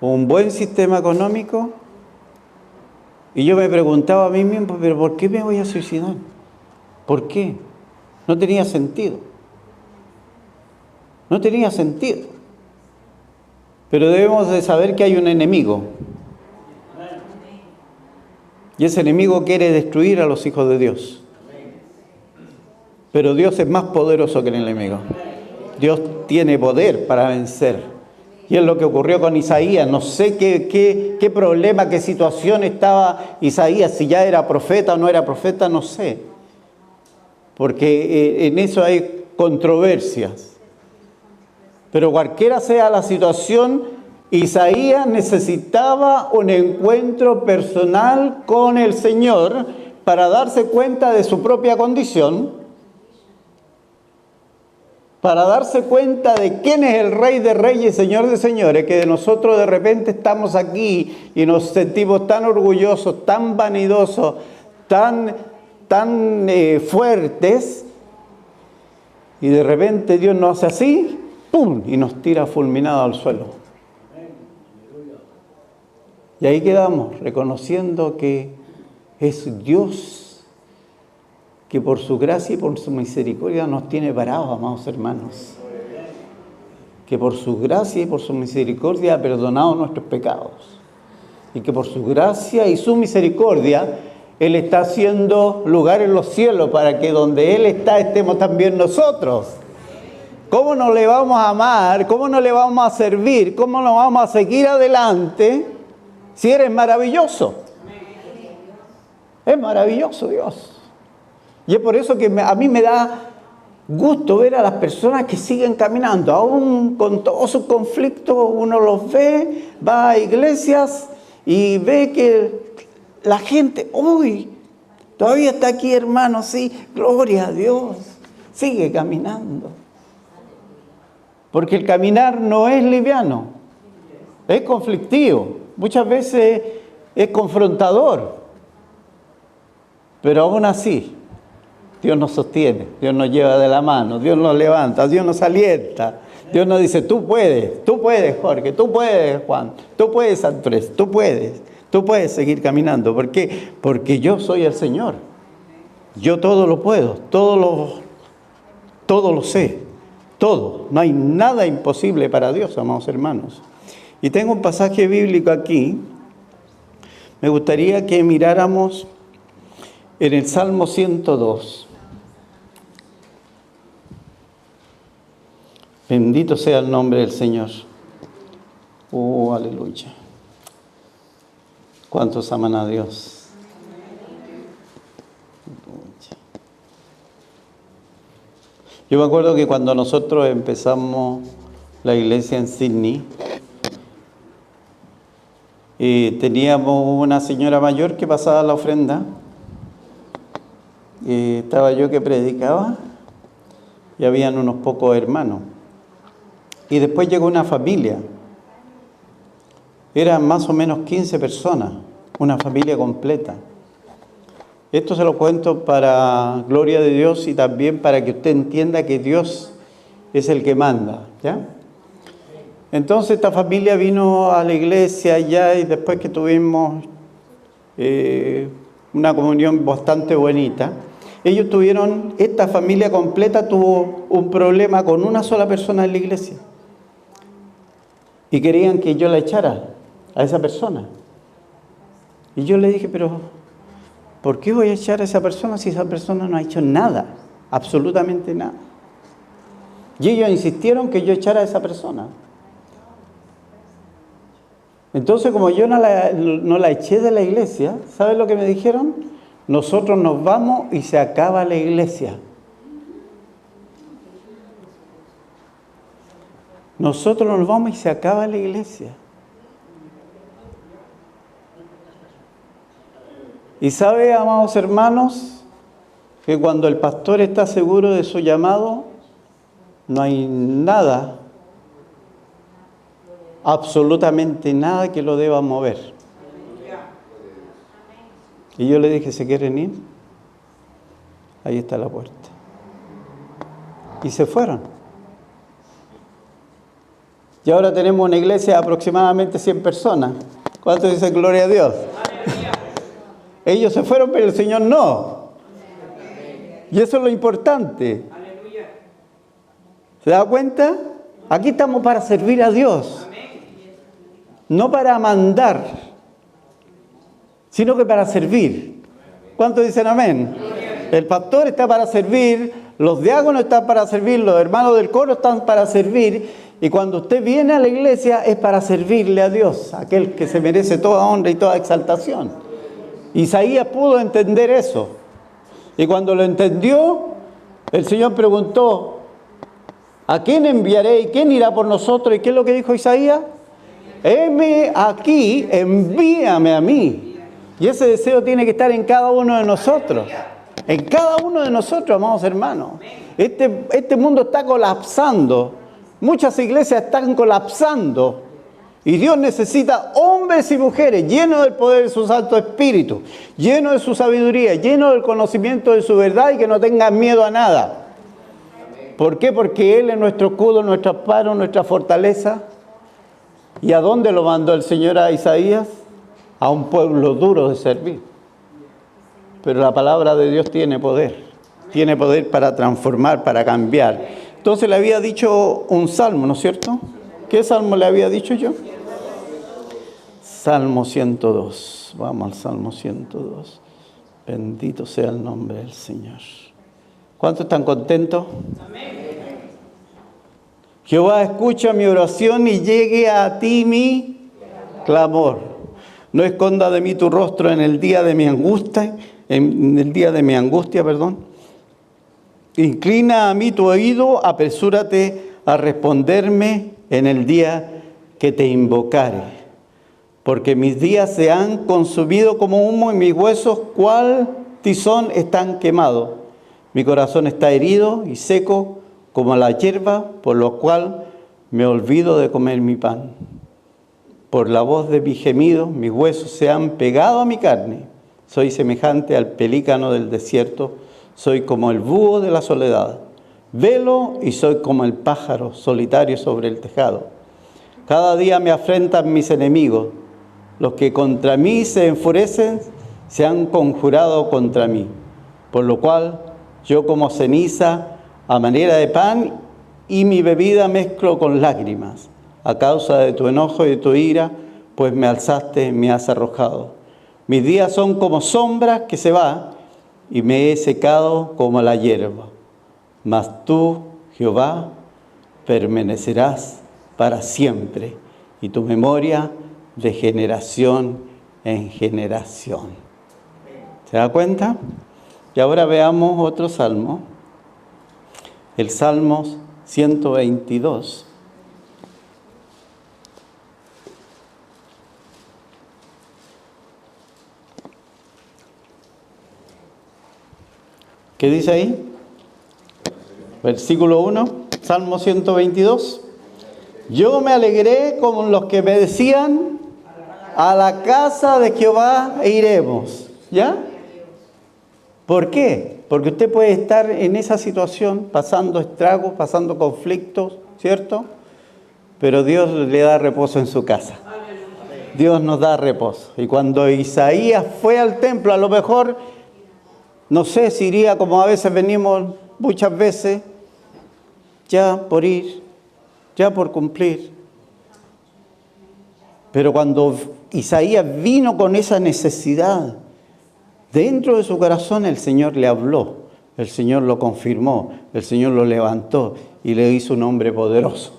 un buen sistema económico, y yo me preguntaba a mí mismo, ¿pero por qué me voy a suicidar? ¿Por qué? No tenía sentido. No tenía sentido. Pero debemos de saber que hay un enemigo. Y ese enemigo quiere destruir a los hijos de Dios. Pero Dios es más poderoso que el enemigo. Dios tiene poder para vencer. Y es lo que ocurrió con Isaías. No sé qué problema, qué situación estaba Isaías, si ya era profeta o no era profeta, no sé. Porque en eso hay controversias. Pero cualquiera sea la situación, Isaías necesitaba un encuentro personal con el Señor para darse cuenta de su propia condición, para darse cuenta de quién es el Rey de Reyes y Señor de Señores, que de nosotros de repente estamos aquí y nos sentimos tan orgullosos, tan vanidosos, tan fuertes, y de repente Dios nos hace así, ¡pum!, y nos tira fulminado al suelo. Y ahí quedamos, reconociendo que es Dios que por su gracia y por su misericordia nos tiene parados, amados hermanos. Que por su gracia y por su misericordia ha perdonado nuestros pecados. Y que por su gracia y su misericordia Él está haciendo lugar en los cielos para que donde Él está estemos también nosotros. ¿Cómo no le vamos a amar? ¿Cómo no le vamos a servir? ¿Cómo no vamos a seguir adelante si eres maravilloso? Es maravilloso Dios. Y es por eso que a mí me da gusto ver a las personas que siguen caminando. Aún con todos sus conflictos, uno los ve, va a iglesias y ve que la gente, uy, todavía está aquí, hermano, sí, gloria a Dios, sigue caminando. Porque el caminar no es liviano, es conflictivo, muchas veces es confrontador, pero aún así Dios nos sostiene, Dios nos lleva de la mano, Dios nos levanta, Dios nos alienta. Dios nos dice, tú puedes Jorge, tú puedes Juan, tú puedes Andrés, tú puedes. Tú puedes seguir caminando. ¿Por qué? Porque yo soy el Señor. Yo todo lo puedo, todo lo sé, todo. No hay nada imposible para Dios, amados hermanos. Y tengo un pasaje bíblico aquí. Me gustaría que miráramos en el Salmo 102. Bendito sea el nombre del Señor. Oh, aleluya. ¿Cuántos aman a Dios? Yo me acuerdo que cuando nosotros empezamos la iglesia en Sydney, teníamos una señora mayor que pasaba la ofrenda, estaba yo que predicaba y habían unos pocos hermanos. Y después llegó una familia, eran más o menos 15 personas, una familia completa. Esto se lo cuento para gloria de Dios y también para que usted entienda que Dios es el que manda, ¿ya? Entonces esta familia vino a la iglesia ya y después que tuvimos una comunión bastante bonita, esta familia completa tuvo un problema con una sola persona en la iglesia. Y querían que yo la echara a esa persona. Y yo le dije, pero ¿por qué voy a echar a esa persona si esa persona no ha hecho nada? Absolutamente nada. Y ellos insistieron que yo echara a esa persona. Entonces, como yo no la eché de la iglesia, ¿sabes lo que me dijeron? Nosotros nos vamos y se acaba la iglesia. Nosotros nos vamos y se acaba la iglesia. Y sabe, amados hermanos, que cuando el pastor está seguro de su llamado, no hay nada, absolutamente nada que lo deba mover. Y yo le dije, ¿se quieren ir? Ahí está la puerta. Y se fueron. Y ahora tenemos una iglesia de aproximadamente 100 personas. ¿Cuántos dicen gloria a Dios? Ellos se fueron, pero el Señor no. Y eso es lo importante. ¿Se da cuenta? Aquí estamos para servir a Dios. No para mandar, sino que para servir. ¿Cuántos dicen amén? El pastor está para servir, los diáconos están para servir, los hermanos del coro están para servir. Y cuando usted viene a la iglesia es para servirle a Dios, aquel que se merece toda honra y toda exaltación. Isaías pudo entender eso. Y cuando lo entendió, el Señor preguntó, ¿a quién enviaré y quién irá por nosotros? ¿Y qué es lo que dijo Isaías? Heme aquí, envíame a mí. Y ese deseo tiene que estar en cada uno de nosotros. En cada uno de nosotros, amados hermanos. Este mundo está colapsando. Muchas iglesias están colapsando. Y Dios necesita hombres y mujeres llenos del poder de su Santo Espíritu, llenos de su sabiduría, llenos del conocimiento de su verdad y que no tengan miedo a nada. ¿Por qué? Porque Él es nuestro escudo, nuestro amparo, nuestra fortaleza. ¿Y a dónde lo mandó el Señor a Isaías? A un pueblo duro de servir. Pero la palabra de Dios tiene poder. Tiene poder para transformar, para cambiar. Entonces le había dicho un salmo, ¿no es cierto? ¿Qué salmo le había dicho yo? Salmo 102. Vamos al Salmo 102. Bendito sea el nombre del Señor. ¿Cuántos están contentos? Amén. Jehová, escucha mi oración y llegue a ti mi clamor. No esconda de mí tu rostro en el día de mi angustia, Inclina a mí tu oído, apresúrate a responderme en el día que te invocare. Porque mis días se han consumido como humo y mis huesos, cual tizón, están quemados. Mi corazón está herido y seco como la hierba, por lo cual me olvido de comer mi pan. Por la voz de mi gemido, mis huesos se han pegado a mi carne. Soy semejante al pelícano del desierto, soy como el búho de la soledad. Velo y soy como el pájaro solitario sobre el tejado. Cada día me afrentan mis enemigos, los que contra mí se enfurecen se han conjurado contra mí, por lo cual yo como ceniza a manera de pan y mi bebida mezclo con lágrimas, a causa de tu enojo y de tu ira, pues me alzaste, me has arrojado. Mis días son como sombras que se va, y me he secado como la hierba. Mas tú, Jehová, permanecerás para siempre, y tu memoria de generación en generación. ¿Se da cuenta? Y ahora veamos otro salmo, el Salmo 122. ¿Qué dice ahí? Versículo 1, Salmo 122. Yo me alegré con los que me decían, a la casa de Jehová iremos. ¿Ya? ¿Por qué? Porque usted puede estar en esa situación, pasando estragos, pasando conflictos, ¿cierto? Pero Dios le da reposo en su casa. Dios nos da reposo. Y cuando Isaías fue al templo, a lo mejor, no sé si iría como a veces venimos muchas veces, ya por ir, ya por cumplir. Pero cuando Isaías vino con esa necesidad, dentro de su corazón el Señor le habló, el Señor lo confirmó, el Señor lo levantó y le hizo un hombre poderoso.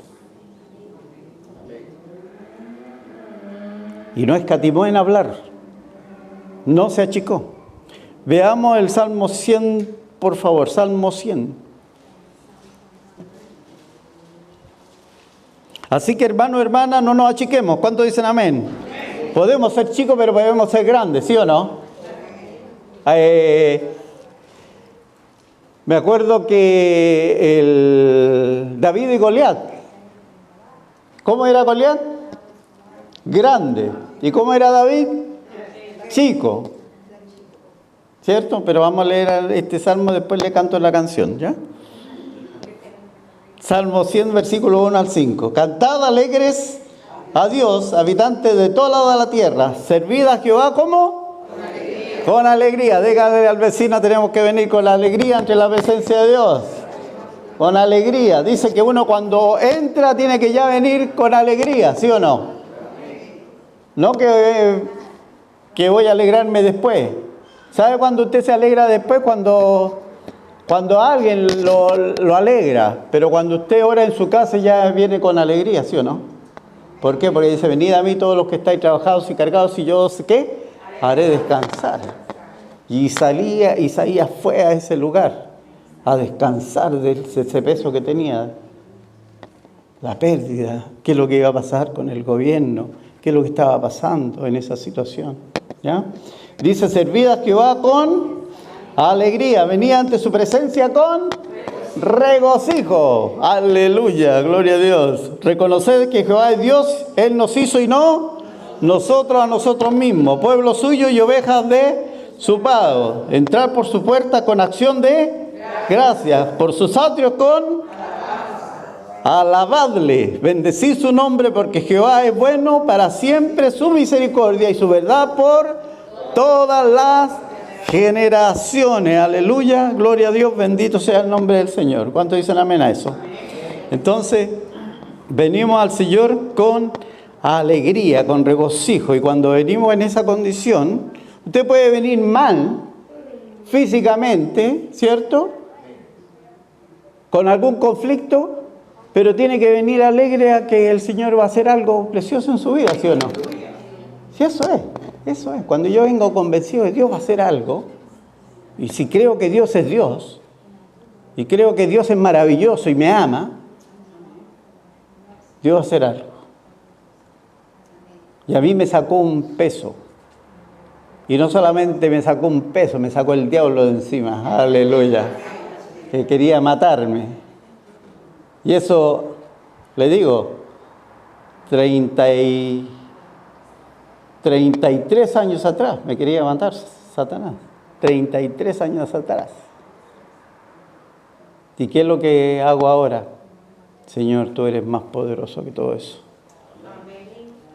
Y no escatimó en hablar, no se achicó. Veamos el Salmo 100, por favor, Salmo 100. Así que hermano, hermana, no nos achiquemos. ¿Cuántos dicen amén? Amén. Podemos ser chicos, pero podemos ser grandes, ¿sí o no? Me acuerdo que el David y Goliat. ¿Cómo era Goliat? Grande. ¿Y cómo era David? Chico. ¿Cierto? Pero vamos a leer este salmo, después le canto la canción, ¿ya? Salmo 100, versículo 1 al 5. Cantad alegres a Dios, habitantes de toda la tierra. Servid a Jehová, ¿cómo? Con alegría. Con alegría. Dígale al vecino, tenemos que venir con la alegría ante la presencia de Dios. Con alegría. Dice que uno cuando entra tiene que ya venir con alegría, ¿sí o no? No que voy a alegrarme después. ¿Sabe cuándo usted se alegra después? Cuando alguien lo alegra, pero cuando usted ora en su casa ya viene con alegría, ¿sí o no? ¿Por qué? Porque dice, venid a mí todos los que estáis trabajados y cargados y yo, ¿qué? Haré descansar. Y Isaías fue a ese lugar a descansar de ese peso que tenía, la pérdida, qué es lo que iba a pasar con el gobierno, qué es lo que estaba pasando en esa situación, ¿ya? Dice, servid a Jehová con alegría, venía ante su presencia con regocijo. Aleluya, gloria a Dios. Reconoced que Jehová es Dios, Él nos hizo y no nosotros a nosotros mismos, pueblo suyo y ovejas de su prado. Entrar por su puerta con acción de gracias, por sus atrios con alabadle, bendecid su nombre porque Jehová es bueno, para siempre su misericordia y su verdad por todas las generaciones. Aleluya, gloria a Dios, bendito sea el nombre del Señor. ¿Cuántos dicen amén a eso? Entonces, venimos al Señor con alegría, con regocijo. Y cuando venimos en esa condición, usted puede venir mal físicamente, ¿cierto? Con algún conflicto, pero tiene que venir alegre a que el Señor va a hacer algo precioso en su vida, ¿sí o no? Sí, eso es. Eso es, cuando yo vengo convencido de Dios va a hacer algo, y si creo que Dios es Dios, y creo que Dios es maravilloso y me ama, Dios va a hacer algo. Y a mí me sacó un peso, y no solamente me sacó un peso, me sacó el diablo de encima, aleluya, que quería matarme. Y eso, le digo, 33 años atrás me quería matar Satanás. 33 años atrás. ¿Y qué es lo que hago ahora? Señor, tú eres más poderoso que todo eso.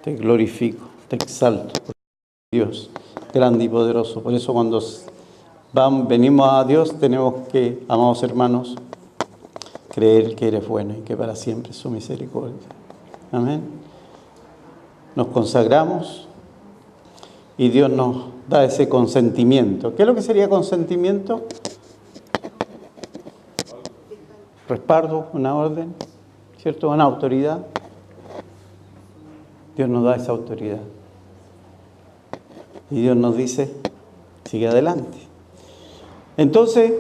Te glorifico. te exalto, Dios, grande y poderoso. Por eso cuando venimos a Dios tenemos que, amados hermanos, creer que eres bueno y que para siempre es su misericordia. Amén. Nos consagramos y Dios nos da ese consentimiento. ¿Qué es lo que sería consentimiento? Respaldo, una orden, ¿cierto? Una autoridad. Dios nos da esa autoridad. Y Dios nos dice, sigue adelante. Entonces,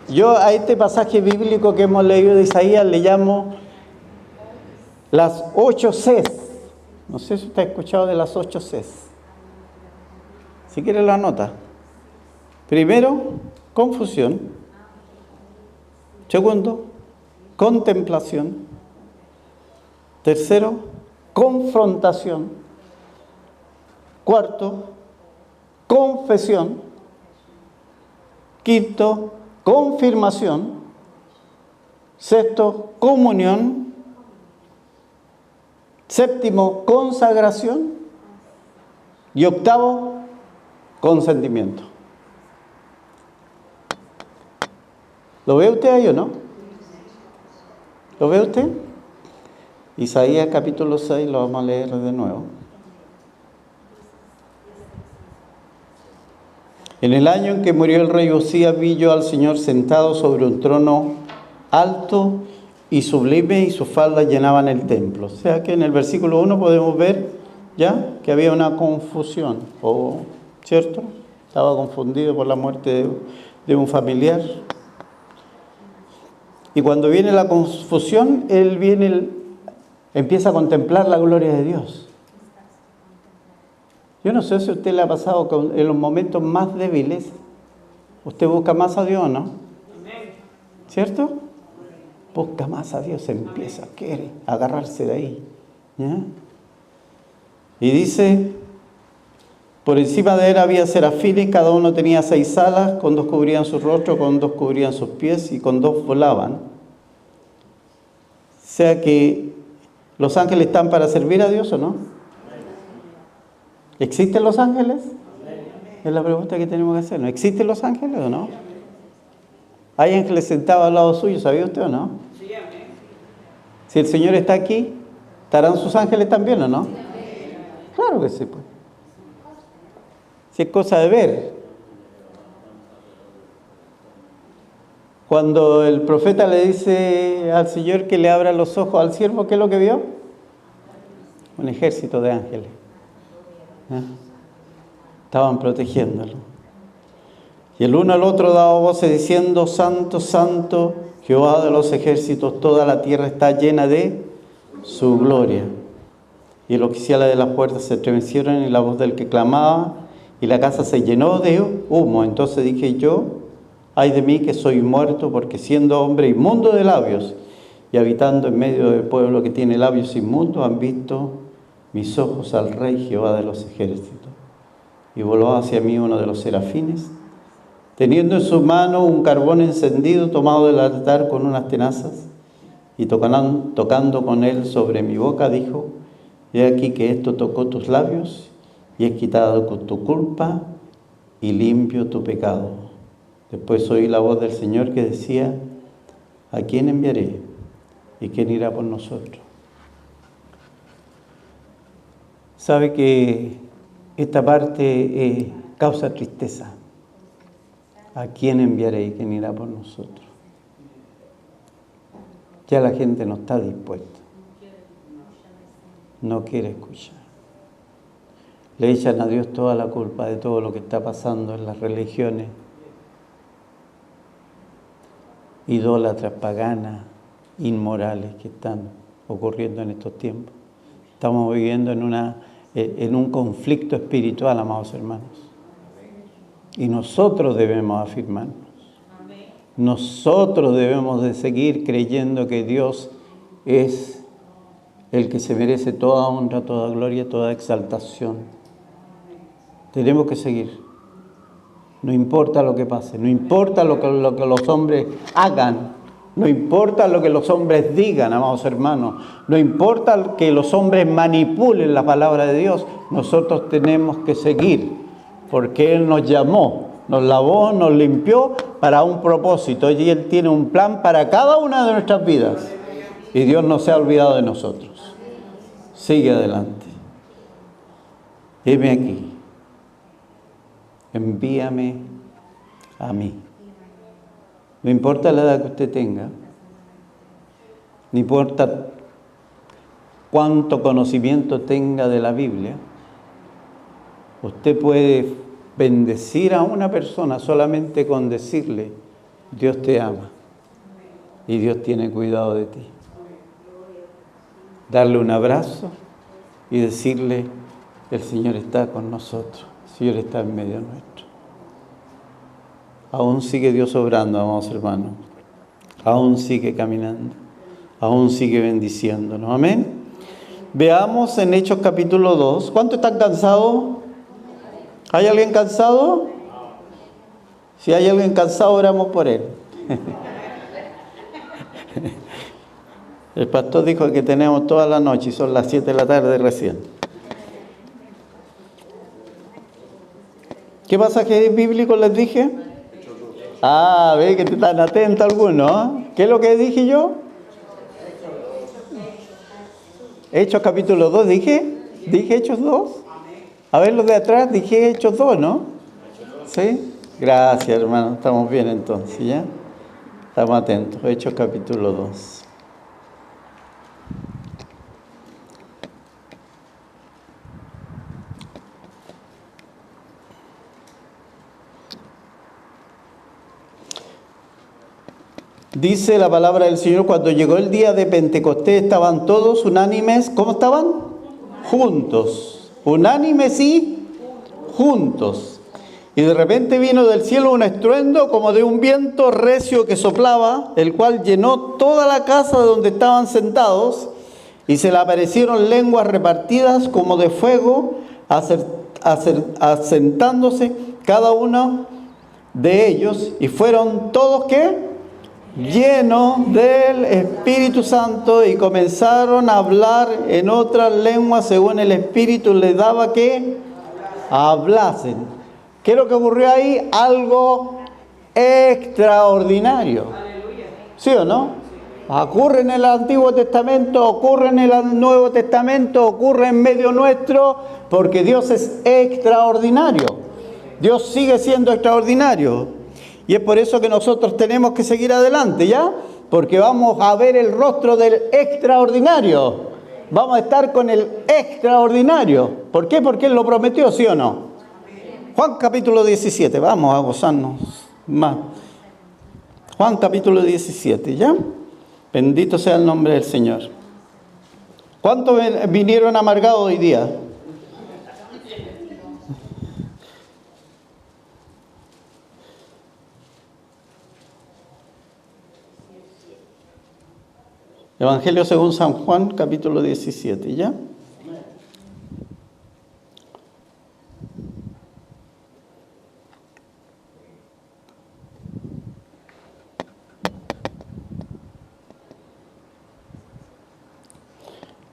yo a este pasaje bíblico que hemos leído de Isaías le llamo las 8 Cs. No sé si usted ha escuchado de las 8 Cs. Si quiere lo anota. Primero, confusión. Segundo, contemplación. Tercero, confrontación. Cuarto, confesión. Quinto, confirmación. Sexto, comunión. Séptimo, consagración. Y octavo, consentimiento. ¿Lo ve usted ahí o no? ¿Lo ve usted? Isaías capítulo 6, lo vamos a leer de nuevo. En el año en que murió el rey Usías, vi yo al Señor sentado sobre un trono alto y sublime, y sus faldas llenaban el templo. O sea que en el versículo 1 podemos ver ya que había una confusión, ¿cierto? Estaba confundido por la muerte de un familiar. Y cuando viene la confusión, él empieza a contemplar la gloria de Dios. Yo no sé si a usted le ha pasado que en los momentos más débiles, usted busca más a Dios, ¿no? ¿Cierto? Busca más a Dios, empieza, quiere agarrarse de ahí. ¿Ya? Y dice, por encima de él había serafines, cada uno tenía 6 alas, con 2 cubrían su rostro, con 2 cubrían sus pies y con 2 volaban. O sea que los ángeles están para servir a Dios, ¿o no? ¿Existen los ángeles? Es la pregunta que tenemos que hacer. ¿No existen los ángeles o no? ¿Hay ángeles sentados al lado suyo? ¿Sabía usted o no? Si el Señor está aquí, ¿estarán sus ángeles también o no? Claro que sí, pues. Si es cosa de ver. Cuando el profeta le dice al Señor que le abra los ojos al siervo, ¿qué es lo que vio? Un ejército de ángeles. ¿Eh? Estaban protegiéndolo. Y el uno al otro daba voces diciendo, Santo, Santo, Jehová de los ejércitos, toda la tierra está llena de su gloria. Y los oficiales de las puertas se estremecieron y la voz del que clamaba, y la casa se llenó de humo. Entonces dije yo, ay de mí que soy muerto, porque siendo hombre inmundo de labios y habitando en medio del pueblo que tiene labios inmundos, han visto mis ojos al Rey Jehová de los ejércitos. Y voló hacia mí uno de los serafines, teniendo en su mano un carbón encendido tomado del altar con unas tenazas, y tocando con él sobre mi boca, dijo, he aquí que esto tocó tus labios, y he quitado con tu culpa, y limpio tu pecado. Después oí la voz del Señor que decía, ¿a quién enviaré? ¿Y quién irá por nosotros? Sabe que esta parte causa tristeza. ¿A quién enviaré y quién irá por nosotros? Ya la gente no está dispuesta. No quiere escuchar. Le echan a Dios toda la culpa de todo lo que está pasando en las religiones idólatras, paganas, inmorales que están ocurriendo en estos tiempos. Estamos viviendo en un conflicto espiritual, amados hermanos. Y nosotros debemos afirmarnos. Nosotros debemos de seguir creyendo que Dios es el que se merece toda honra, toda gloria, toda exaltación. Tenemos que seguir. No importa lo que pase, no importa lo que los hombres hagan, No importa lo que los hombres digan, amados hermanos. No importa que los hombres manipulen la palabra de Dios. Nosotros tenemos que seguir, porque Él nos llamó, nos lavó, nos limpió para un propósito. Y Él tiene un plan para cada una de nuestras vidas. Y Dios no se ha olvidado de nosotros. Sigue adelante. Heme aquí. Envíame a mí. No importa la edad que usted tenga, no importa cuánto conocimiento tenga de la Biblia, usted puede bendecir a una persona solamente con decirle: Dios te ama y Dios tiene cuidado de ti. Darle un abrazo y decirle: el Señor está con nosotros, el Señor está en medio nuestro. Aún sigue Dios obrando, amados hermanos. Aún sigue caminando. Aún sigue bendiciéndonos. Amén. Veamos en Hechos capítulo 2. ¿Cuántos están cansados? ¿Hay alguien cansado? Si hay alguien cansado, oramos por él. El pastor dijo que tenemos toda la noche y son las 7 de la tarde recién. ¿Qué pasaje bíblico les dije? Ve que están atentos algunos. ¿Qué es lo que dije yo? Hechos capítulo 2, ¿dije? ¿Dije Hechos 2? A ver los de atrás, dije Hechos 2, ¿no? ¿Sí? Gracias, hermano. Estamos bien entonces, ¿ya? Estamos atentos. Hechos capítulo 2. Dice la palabra del Señor: cuando llegó el día de Pentecostés estaban todos unánimes. ¿Cómo estaban? Juntos. Unánimes y juntos. Y de repente vino del cielo un estruendo como de un viento recio que soplaba, el cual llenó toda la casa donde estaban sentados, y se le aparecieron lenguas repartidas como de fuego, asentándose cada uno de ellos, y fueron todos, ¿qué? Llenos del Espíritu Santo, y comenzaron a hablar en otras lenguas según el Espíritu les daba que hablasen. ¿Qué es lo que ocurrió ahí? Algo extraordinario. ¿Sí o no? Ocurre en el Antiguo Testamento, ocurre en el Nuevo Testamento, ocurre en medio nuestro, porque Dios es extraordinario. Dios sigue siendo extraordinario. Y es por eso que nosotros tenemos que seguir adelante, ¿ya? Porque vamos a ver el rostro del extraordinario. Vamos a estar con el extraordinario. ¿Por qué? Porque Él lo prometió, ¿sí o no? Juan capítulo 17. Vamos a gozarnos más. Juan capítulo 17, ¿ya? Bendito sea el nombre del Señor. ¿Cuántos vinieron amargados hoy día? Evangelio según San Juan, capítulo 17, ¿ya?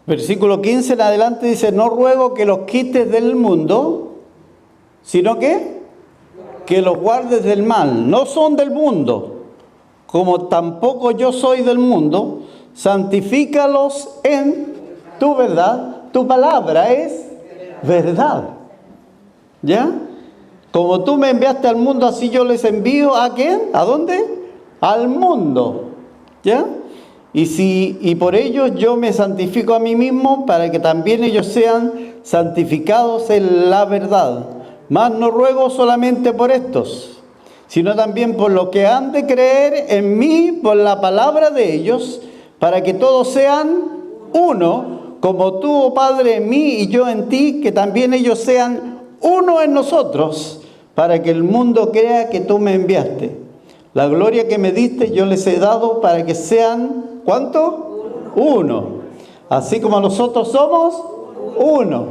Versículo 15 en adelante dice: no ruego que los quites del mundo, sino que los guardes del mal. No son del mundo, como tampoco yo soy del mundo. Santifícalos en tu verdad. Tu palabra es verdad. ¿Ya? Como tú me enviaste al mundo, así yo les envío. ¿A quién? ¿A dónde? Al mundo. ¿Ya? Y por ello yo me santifico a mí mismo, para que también ellos sean santificados en la verdad. Mas no ruego solamente por estos, sino también por los que han de creer en mí por la palabra de ellos, para que todos sean uno, como tú, oh Padre, en mí y yo en ti, que también ellos sean uno en nosotros, para que el mundo crea que tú me enviaste. La gloria que me diste yo les he dado, para que sean, ¿cuánto? Uno. Así como nosotros somos uno.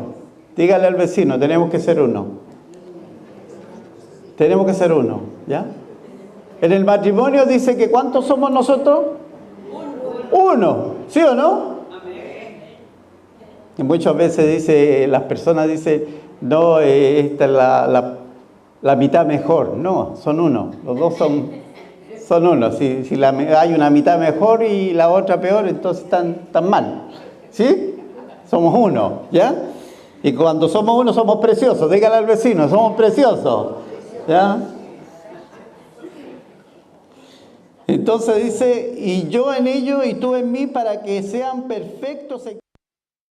Dígale al vecino: tenemos que ser uno. Tenemos que ser uno, ¿ya? En el matrimonio dice que ¿cuántos somos nosotros? uno, ¿sí o no? Y muchas veces las personas dicen, no, esta es la mitad mejor. No, son uno, los dos son uno. Si hay una mitad mejor y la otra peor, entonces están mal. ¿Sí? Somos uno, ¿ya? Y cuando somos uno somos preciosos. Dígale al vecino, somos preciosos. ¿Ya? Entonces dice, y yo en ellos y tú en mí para que sean perfectos.